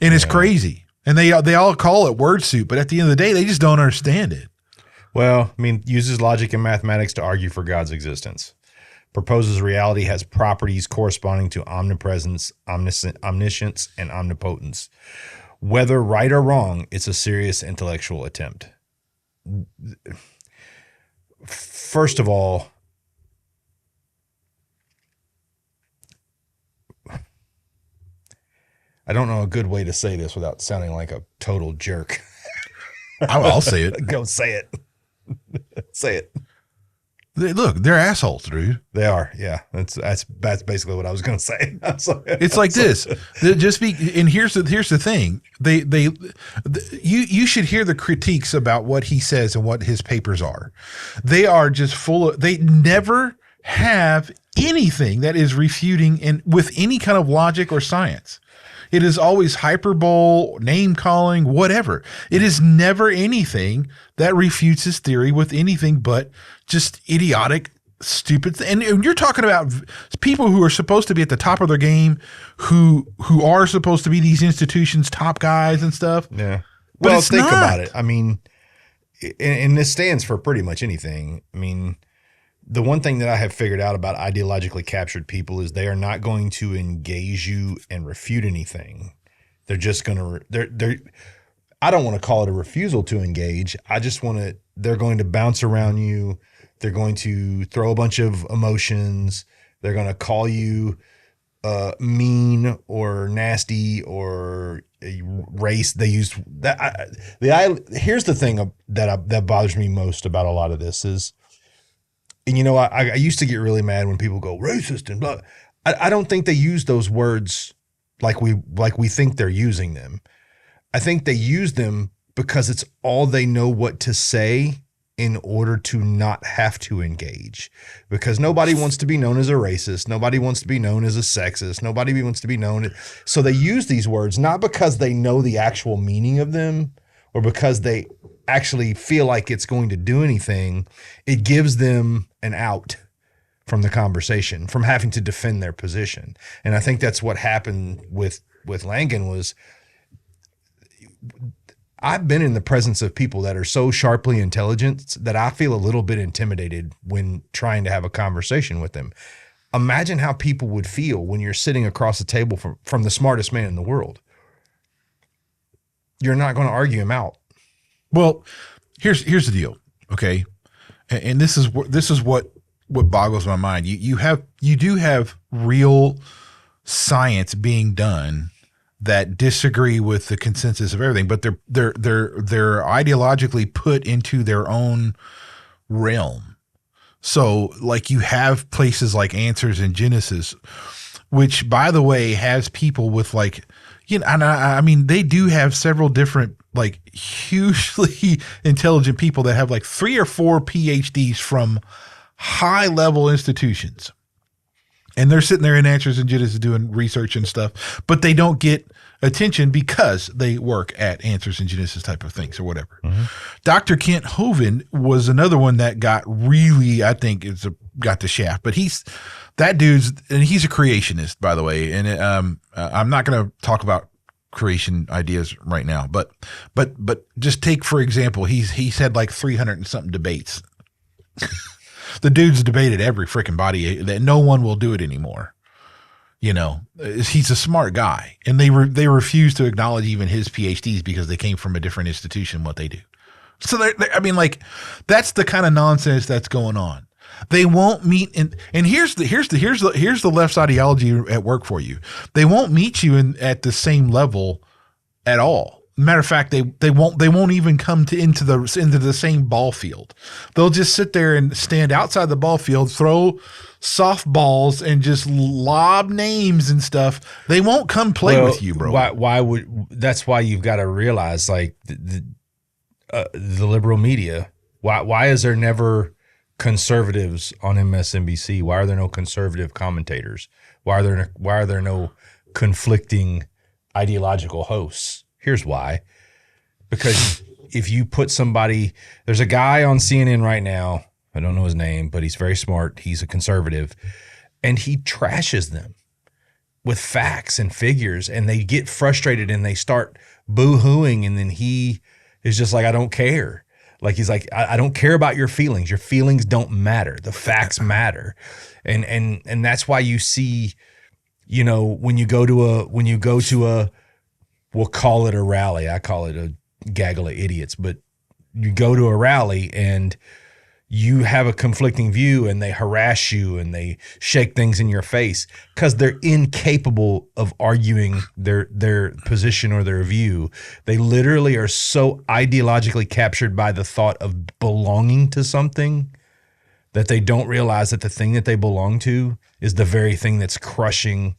[SPEAKER 2] and it's crazy. And they all call it word soup, but at the end of the day, they just don't understand it.
[SPEAKER 3] Well, I mean, uses logic and mathematics to argue for God's existence. Proposes reality has properties corresponding to omnipresence, omniscience, and omnipotence. Whether right or wrong, it's a serious intellectual attempt. First of all, I don't know a good way to say this without sounding like a total jerk.
[SPEAKER 2] I'll say it.
[SPEAKER 3] Go say it. Say it.
[SPEAKER 2] Look, they're assholes, dude.
[SPEAKER 3] They are, yeah. That's basically what I was going to say.
[SPEAKER 2] It's like this. And here's the thing. You should hear the critiques about what he says and what his papers are. They are just full of. They never have anything that is refuting and with any kind of logic or science. It is always hyperbole, name calling, whatever. It is never anything that refutes his theory with anything but just idiotic, stupid. And you're talking about people who are supposed to be at the top of their game, who are supposed to be these institutions' top guys and stuff.
[SPEAKER 3] Yeah.
[SPEAKER 2] But
[SPEAKER 3] well,
[SPEAKER 2] it's
[SPEAKER 3] think
[SPEAKER 2] not.
[SPEAKER 3] about it. I mean, and this stands for pretty much anything. I mean, the one thing that I have figured out about ideologically captured people is they are not going to engage you and refute anything. They're just going to, I don't want to call it a refusal to engage. I just want to, they're going to bounce around you. They're going to throw a bunch of emotions. They're going to call you mean or nasty or race. They use that. Here's the thing that bothers me most about a lot of this is, and you know, I used to get really mad when people go racist and blah. I don't think they use those words like we think they're using them. I think they use them because it's all they know what to say in order to not have to engage. Because nobody wants to be known as a racist. Nobody wants to be known as a sexist. Nobody wants to be known. So they use these words not because they know the actual meaning of them or because they actually feel like it's going to do anything. It gives them an out from the conversation, from having to defend their position. And I think that's what happened with Langan was I've been in the presence of people that are so sharply intelligent that I feel a little bit intimidated when trying to have a conversation with them. Imagine how people would feel when you're sitting across the table from the smartest man in the world. You're not going to argue him out.
[SPEAKER 2] Well, here's the deal, okay? And this is what boggles my mind. You do have real science being done that disagree with the consensus of everything, but they're ideologically put into their own realm. So, like you have places like Answers in Genesis, which, by the way, has people with like, you know, and I mean, they do have several different like hugely intelligent people that have like 3 or 4 PhDs from high level institutions. And they're sitting there in Answers in Genesis doing research and stuff, but they don't get attention because they work at Answers in Genesis type of things or whatever. Mm-hmm. Dr. Kent Hovind was another one that got really, I think, got the shaft. But he's a creationist, by the way. And I'm not going to talk about creation ideas right now, but just take, for example, he's had like 300 and something debates. The dude's debated every freaking body that no one will do it anymore. You know, he's a smart guy, and they refuse to acknowledge even his PhDs because they came from a different institution. What they do, so I mean, like that's the kind of nonsense that's going on. They won't meet, and here's the left's ideology at work for you. They won't meet you at the same level at all. Matter of fact, they won't even come into the same ball field. They'll just sit there and stand outside the ball field, throw softballs, and just lob names and stuff. They won't come play with you, bro.
[SPEAKER 3] Why would? That's why you've got to realize, like the liberal media. Why is there never conservatives on MSNBC? Why are there no conservative commentators? Why are there no conflicting ideological hosts? Here's why. Because if you put somebody, there's a guy on CNN right now, I don't know his name, but he's very smart. He's a conservative, and he trashes them with facts and figures, and they get frustrated and they start boo-hooing, and then he is just like, I don't care. Like, he's like, I don't care about your feelings. Your feelings don't matter. The facts matter. And that's why you see, you know, when you go to a we'll call it a rally. I call it a gaggle of idiots, but you go to a rally and you have a conflicting view and they harass you and they shake things in your face because they're incapable of arguing their position or their view. They literally are so ideologically captured by the thought of belonging to something that they don't realize that the thing that they belong to is the very thing that's crushing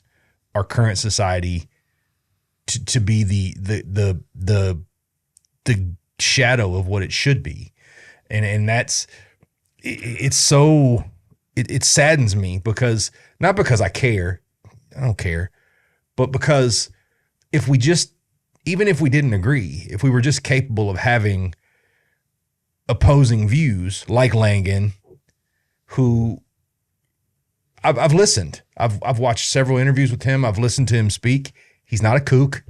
[SPEAKER 3] our current society to be the shadow of what it should be. And that's, it saddens me because, not because I don't care, but because even if we didn't agree, if we were just capable of having opposing views like Langan, who I've listened, I've watched several interviews with him. I've listened to him speak. He's not a kook.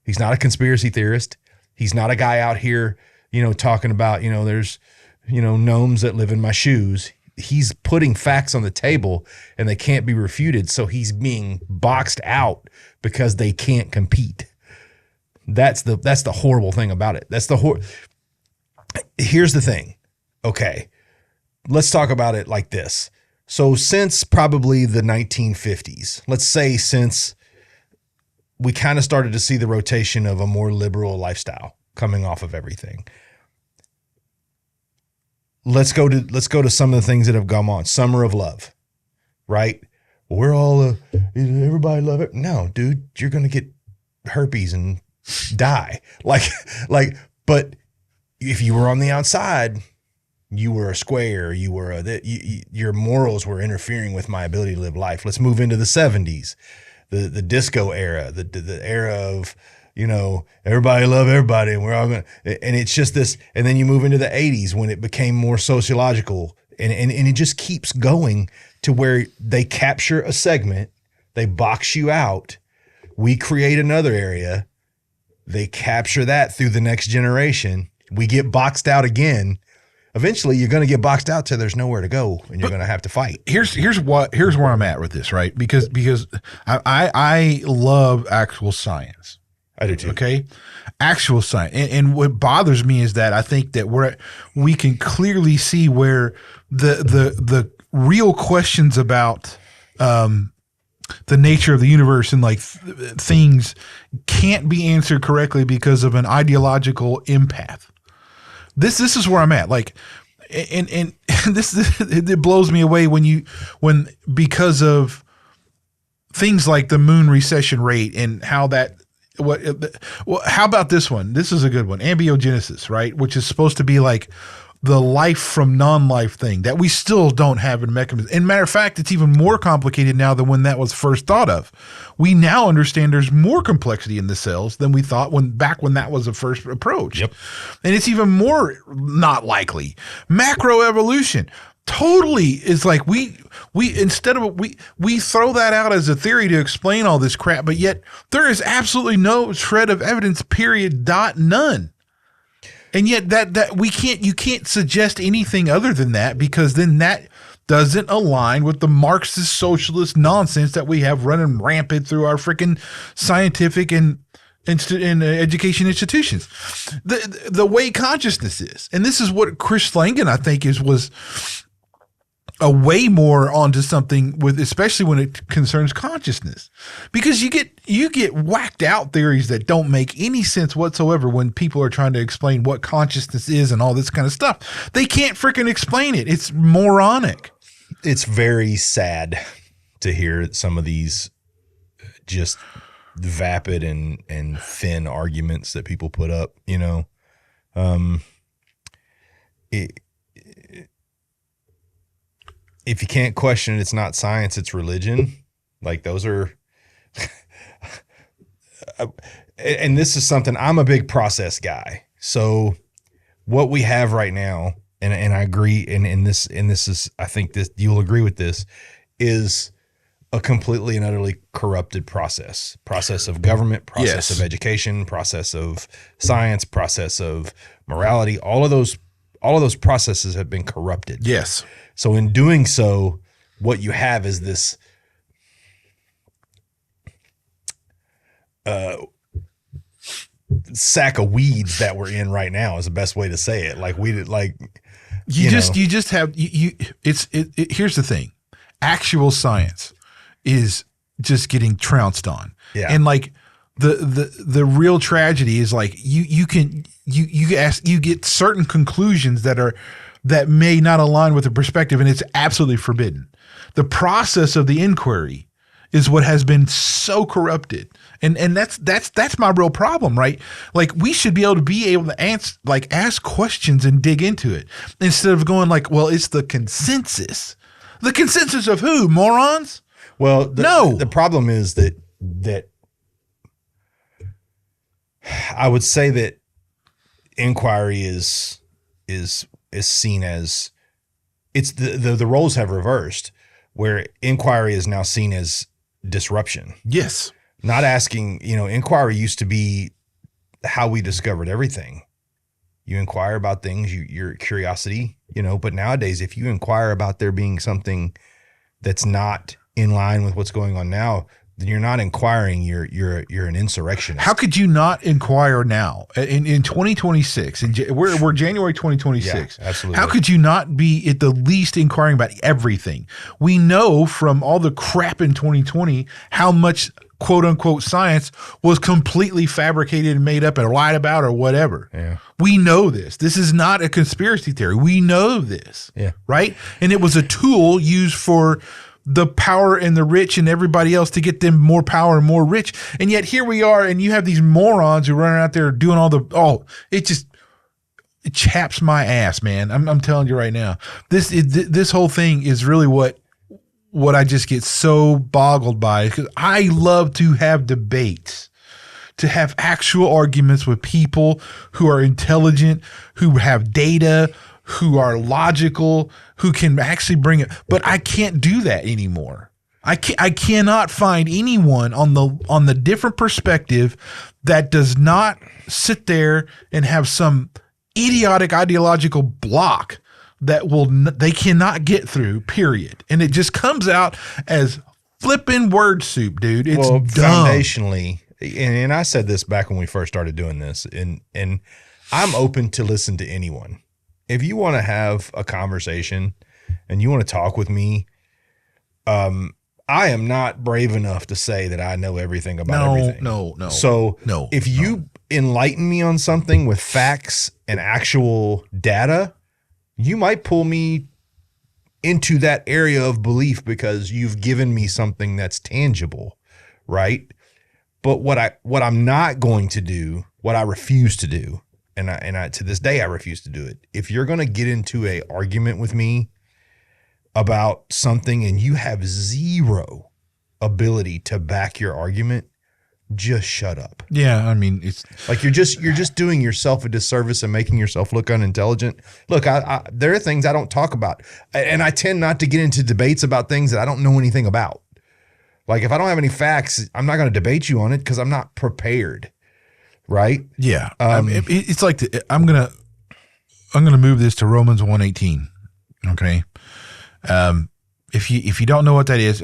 [SPEAKER 3] He's not a conspiracy theorist. He's not a guy out here, you know, talking about, you know, there's, you know, gnomes that live in my shoes. He's putting facts on the table and they can't be refuted. So he's being boxed out because they can't compete. That's the horrible thing about it. Here's the thing. Okay. Let's talk about it like this. So since probably the 1950s, let's say since we kind of started to see the rotation of a more liberal lifestyle coming off of everything. Let's go to some of the things that have gone on. Summer of Love, right? We're all everybody love it. No, dude, you're gonna get herpes and die. But if you were on the outside, you were a square. You were your morals were interfering with my ability to live life. Let's move into the 70s. The disco era, the era of, you know, everybody love everybody and we're all going to, and it's just this, and then you move into the 80s when it became more sociological and it just keeps going to where they capture a segment, they box you out, we create another area, they capture that through the next generation, we get boxed out again. Eventually, you're going to get boxed out till there's nowhere to go, and you're going to have to fight.
[SPEAKER 2] Here's where I'm at with this, right? Because I love actual science.
[SPEAKER 3] I do too.
[SPEAKER 2] Okay, actual science, and what bothers me is that I think that we can clearly see where the real questions about the nature of the universe and like things can't be answered correctly because of an ideological empath. This is where I'm at. Like, and this it blows me away when because of things like the moon recession rate and how that. How about this one? This is a good one. Abiogenesis, right? Which is supposed to be like the life from non-life thing that we still don't have in mechanism. And matter of fact, it's even more complicated now than when that was first thought of. We now understand there's more complexity in the cells than we thought when that was the first approach.
[SPEAKER 3] Yep.
[SPEAKER 2] And it's even more not likely. Macroevolution totally is like we throw that out as a theory to explain all this crap, but yet there is absolutely no shred of evidence, period, none. And yet that you can't suggest anything other than that, because then that doesn't align with the Marxist socialist nonsense that we have running rampant through our freaking scientific and education institutions. The way consciousness is, and this is what Chris Langan I think was way more onto something with, especially when it concerns consciousness, because you get whacked out theories that don't make any sense whatsoever when people are trying to explain what consciousness is and all this kind of stuff. They can't freaking explain it. It's moronic.
[SPEAKER 3] It's very sad to hear some of these just vapid and thin arguments that people put up, you know. If you can't question it, it's not science, it's religion. Like those are, and this is something, I'm a big process guy. So what we have right now, and I agree, and this is, I think this, you'll agree with this, is a completely and utterly corrupted process of government, process of education, process of science, process of morality. All of those processes have been corrupted.
[SPEAKER 2] Yes.
[SPEAKER 3] So in doing so, what you have is this sack of weeds that we're in right now is the best way to say it. Like we did, like
[SPEAKER 2] you just have here's the thing. Actual science is just getting trounced on.
[SPEAKER 3] Yeah.
[SPEAKER 2] And like the real tragedy is like you get certain conclusions that may not align with the perspective, and it's absolutely forbidden. The process of the inquiry is what has been so corrupted. And that's my real problem, right? Like we should be able to ask questions and dig into it instead of going like, well, it's the consensus. The consensus of who? Morons?
[SPEAKER 3] Well,
[SPEAKER 2] no.
[SPEAKER 3] The problem is that I would say that inquiry is seen as, it's the roles have reversed, where inquiry is now seen as disruption.
[SPEAKER 2] Yes.
[SPEAKER 3] Not asking, inquiry used to be how we discovered everything. You inquire about things, your curiosity, but nowadays, if you inquire about there being something that's not in line with what's going on now, then you're not inquiring, you're an insurrectionist.
[SPEAKER 2] How could you not inquire now in 2026? We're January 2026.
[SPEAKER 3] Yeah, absolutely.
[SPEAKER 2] How could you not be at the least inquiring about everything? We know from all the crap in 2020 how much quote unquote science was completely fabricated and made up and lied about or whatever.
[SPEAKER 3] Yeah.
[SPEAKER 2] We know this. This is not a conspiracy theory. We know this.
[SPEAKER 3] Yeah.
[SPEAKER 2] Right? And it was a tool used for the power and the rich and everybody else to get them more power and more rich. And yet here we are, and you have these morons who run out there doing it chaps my ass, man. I'm telling you right now, this whole thing is really what I just get so boggled by, because I love to have debates, to have actual arguments with people who are intelligent, who have data, who are logical, who can actually bring it. But I can't do that anymore. I cannot find anyone on the different perspective that does not sit there and have some idiotic ideological block that they cannot get through, period. And it just comes out as flipping word soup, dude. It's dumb.
[SPEAKER 3] Foundationally, and I said this back when we first started doing this, and I'm open to listen to anyone. If you want to have a conversation and you want to talk with me, I am not brave enough to say that I know everything about everything.
[SPEAKER 2] No.
[SPEAKER 3] So if you enlighten me on something with facts and actual data, you might pull me into that area of belief because you've given me something that's tangible, right? But what I'm not going to do, what I refuse to do, and I to this day I refuse to do it. If you're going to get into a argument with me about something and you have zero ability to back your argument, just shut up.
[SPEAKER 2] Yeah, I mean, it's
[SPEAKER 3] like you're just doing yourself a disservice and making yourself look unintelligent. Look, there are things I don't talk about, and I tend not to get into debates about things that I don't know anything about. Like if I don't have any facts, I'm not going to debate you on it because I'm not prepared. Right?
[SPEAKER 2] Yeah. It's like I'm gonna move this to Romans 1:18. Okay. if you don't know what that is,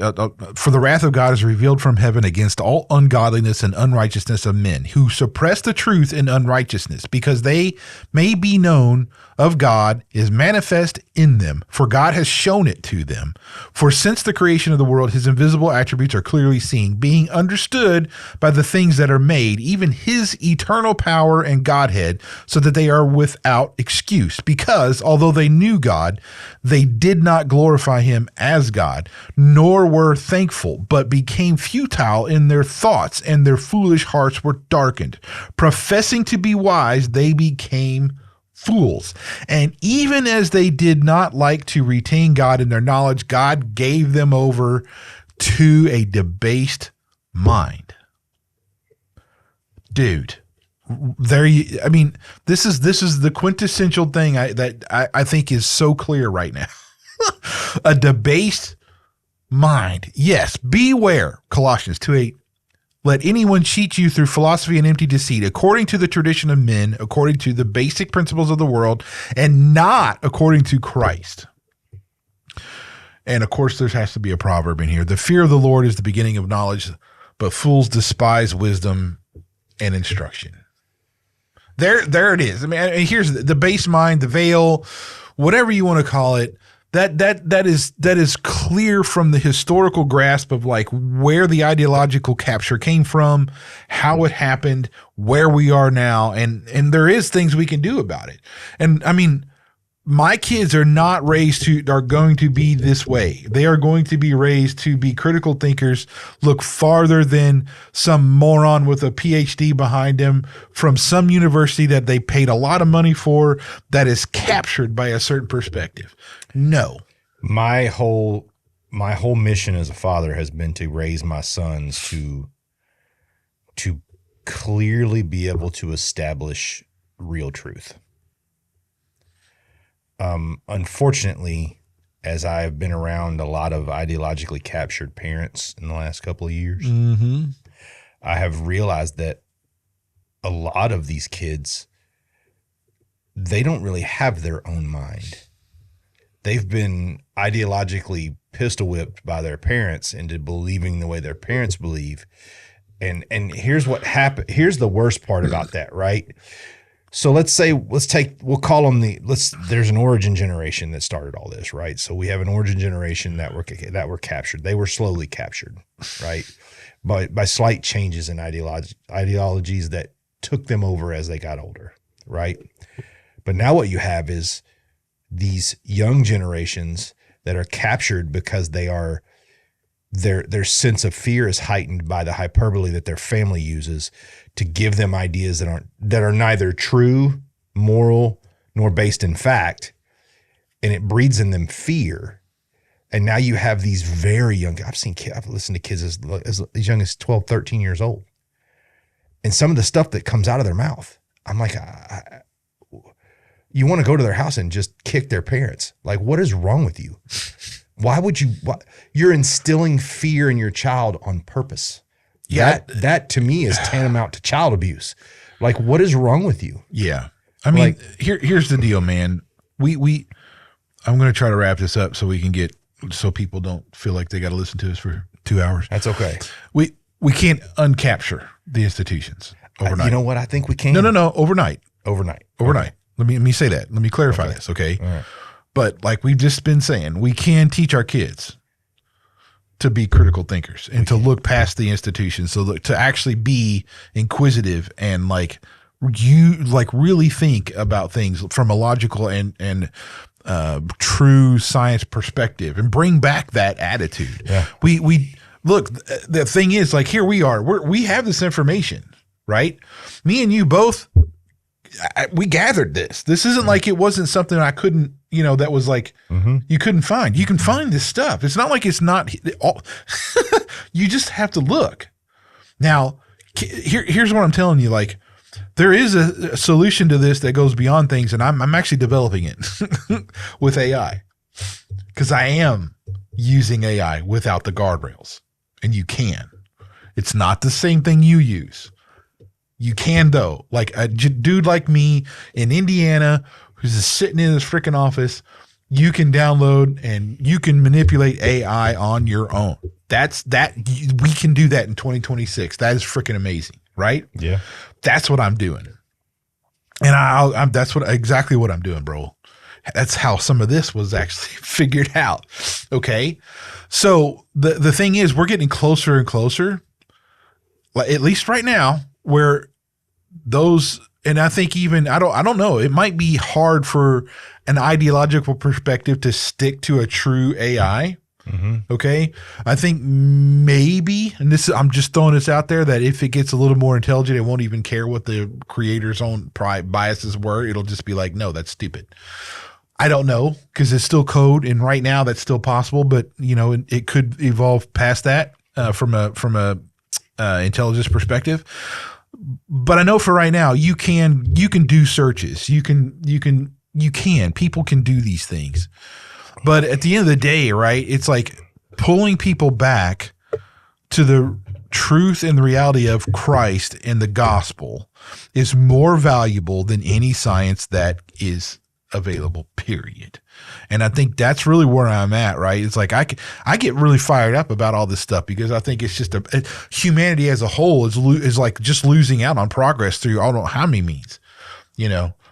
[SPEAKER 2] for the wrath of God is revealed from heaven against all ungodliness and unrighteousness of men who suppress the truth in unrighteousness, because they may be known of God is manifest in them, for God has shown it to them. For since the creation of the world, his invisible attributes are clearly seen, being understood by the things that are made, even his eternal power and Godhead, so that they are without excuse. Because although they knew God, they did not glorify him as God, nor were thankful, but became futile in their thoughts, and their foolish hearts were darkened. Professing to be wise, they became fools. And even as they did not like to retain God in their knowledge, God gave them over to a debased mind. Dude, this is the quintessential thing that I think is so clear right now. A debased mind. Yes, beware. Colossians 2:8. Let anyone cheat you through philosophy and empty deceit, according to the tradition of men, according to the basic principles of the world, and not according to Christ. And of course, there has to be a proverb in here. The fear of the Lord is the beginning of knowledge, but fools despise wisdom and instruction. There it is. I mean, here's the base mind, the veil, whatever you want to call it. That is clear from the historical grasp of like where the ideological capture came from, how it happened, where we are now, and there is things we can do about it. And I mean, my kids are going to be this way. They are going to be raised to be critical thinkers, look farther than some moron with a PhD behind them from some university that they paid a lot of money for that is captured by a certain perspective. No.
[SPEAKER 3] My whole mission as a father has been to raise my sons to clearly be able to establish real truth. Unfortunately, as I've been around a lot of ideologically captured parents in the last couple of years, I have realized that a lot of these kids, they don't really have their own mind. They've been ideologically pistol whipped by their parents into believing the way their parents believe. And here's what happened. Here's the worst part about that, right? So we'll call them there's an origin generation that started all this, right? So we have an origin generation that were captured. They were slowly captured, right? By slight changes in ideologies that took them over as they got older, right? But now what you have is these young generations that are captured because their sense of fear is heightened by the hyperbole that their family uses to give them ideas that are neither true, moral, nor based in fact, and it breeds in them fear. And now you have these very young, I've listened to kids as young as 12, 13 years old. And some of the stuff that comes out of their mouth, I'm like, you want to go to their house and just kick their parents. Like, what is wrong with you? Why would you? You're instilling fear in your child on purpose. Yeah, that to me is tantamount to child abuse. Like, what is wrong with you?
[SPEAKER 2] Yeah, I mean, here's the deal, man. I'm going to try to wrap this up so we can so people don't feel like they got to listen to us for 2 hours.
[SPEAKER 3] That's okay.
[SPEAKER 2] We can't uncapture the institutions overnight.
[SPEAKER 3] You know what? I think we can.
[SPEAKER 2] No. Overnight.
[SPEAKER 3] Okay.
[SPEAKER 2] Let me say that. Let me clarify this, okay?
[SPEAKER 3] All right.
[SPEAKER 2] But like we've just been saying, we can teach our kids to be critical thinkers and to look past the institutions, so to actually be inquisitive and really think about things from a logical and true science perspective, and bring back that attitude.
[SPEAKER 3] Yeah.
[SPEAKER 2] We look. The thing is, like, here we are. We have this information, right? Me and you both. We gathered this. This isn't like it wasn't something I couldn't, that was like you couldn't find. You can find this stuff. It's not like it's not. You just have to look. Now, here's what I'm telling you. Like, there is a solution to this that goes beyond things, and I'm actually developing it with AI, because I am using AI without the guardrails, and you can. It's not the same thing you use. You can, though. Like a dude like me in Indiana who's just sitting in his freaking office you can download and you can manipulate AI on your own. We can do that in 2026. That is freaking amazing, right?
[SPEAKER 3] Yeah.
[SPEAKER 2] That's what I'm doing. And that's exactly what I'm doing, bro. That's how some of this was actually figured out. Okay. So the thing is, we're getting closer and closer, at least right now, where those, and I think even, I don't know, it might be hard for an ideological perspective to stick to a true AI. Mm-hmm. Okay. I think maybe, and I'm just throwing this out there, that if it gets a little more intelligent, it won't even care what the creator's own biases were. It'll just be like, no, that's stupid. I don't know, because it's still code, and right now that's still possible. But it could evolve past that from a intelligence perspective. But I know for right now, you can do searches. People can do these things. But at the end of the day, right? It's like pulling people back to the truth and the reality of Christ and the gospel is more valuable than any science that is available, period. And I think that's really where I'm at, right? It's like I get really fired up about all this stuff because I think it's just humanity as a whole is like just losing out on progress through I don't know how many means.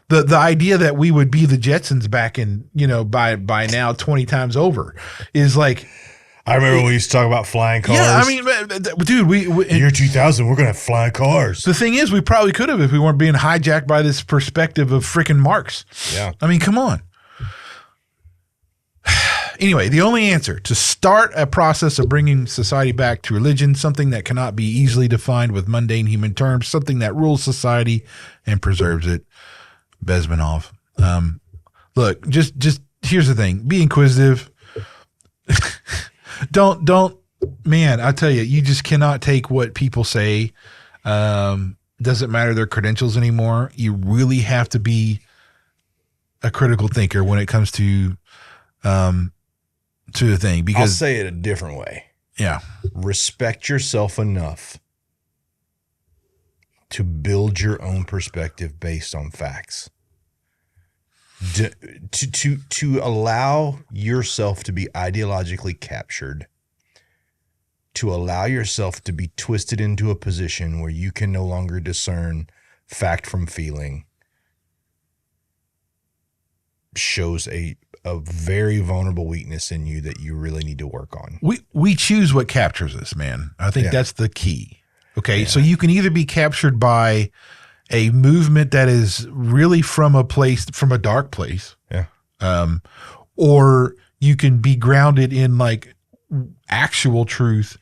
[SPEAKER 2] The idea that we would be the Jetsons back in by now 20 times over is like.
[SPEAKER 3] I remember when we used to talk about flying cars.
[SPEAKER 2] Yeah, I mean, dude,
[SPEAKER 3] year 2000, we're going to have flying cars.
[SPEAKER 2] The thing is, we probably could have if we weren't being hijacked by this perspective of freaking Marx.
[SPEAKER 3] Yeah.
[SPEAKER 2] I mean, come on. Anyway, the only answer to start a process of bringing society back to religion, something that cannot be easily defined with mundane human terms, something that rules society and preserves it. Bezmenov. Look, just here's the thing. Be inquisitive. Don't, man, I tell you, you just cannot take what people say. Doesn't matter their credentials anymore. You really have to be a critical thinker when it comes to the thing. Because
[SPEAKER 3] I'll say it a different way.
[SPEAKER 2] Yeah.
[SPEAKER 3] Respect yourself enough to build your own perspective based on facts. To allow yourself to be ideologically captured, to allow yourself to be twisted into a position where you can no longer discern fact from feeling, shows a very vulnerable weakness in you that you really need to work on.
[SPEAKER 2] We choose what captures us, man. I think that's the key. Okay, so you can either be captured by a movement that is really from a dark place. Yeah. Or you can be grounded in like actual truth.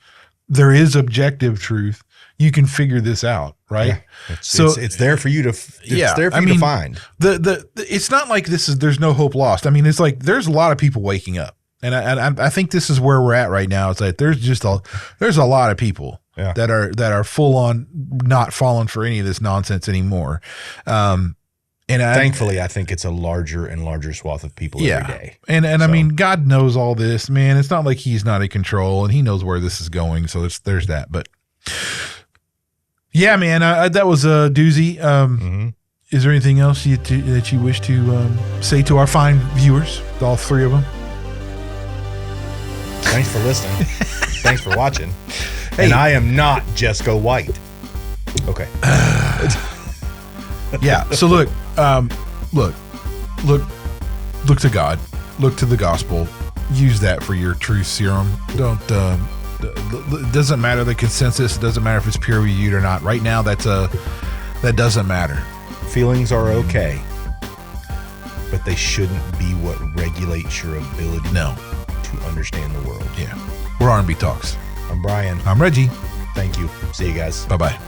[SPEAKER 2] There is objective truth. You can figure this out, right?
[SPEAKER 3] Yeah. It's there for you to to find.
[SPEAKER 2] It's not like there's no hope lost. I mean, it's like there's a lot of people waking up. And I think this is where we're at right now. It's like there's a lot of people that are full on not falling for any of this nonsense anymore. And
[SPEAKER 3] thankfully, I think it's a larger and larger swath of people every day.
[SPEAKER 2] And I mean, God knows all this, man. It's not like he's not in control, and he knows where this is going. So there's that. But yeah, man, that was a doozy. Is there anything else that you wish to say to our fine viewers, all three of them?
[SPEAKER 3] Thanks for listening. Thanks for watching. Hey. And I am not Jesco White. Okay.
[SPEAKER 2] Yeah. So look to God. Look to the gospel. Use that for your truth serum. Don't. It doesn't matter the consensus. It doesn't matter if it's peer reviewed or not. Right now, that doesn't matter.
[SPEAKER 3] Feelings are okay, but they shouldn't be what regulates your ability.
[SPEAKER 2] No.
[SPEAKER 3] To understand the world.
[SPEAKER 2] Yeah. We're R&B Talks.
[SPEAKER 3] I'm Brian.
[SPEAKER 2] I'm Reggie.
[SPEAKER 3] Thank you. See you guys.
[SPEAKER 2] Bye-bye.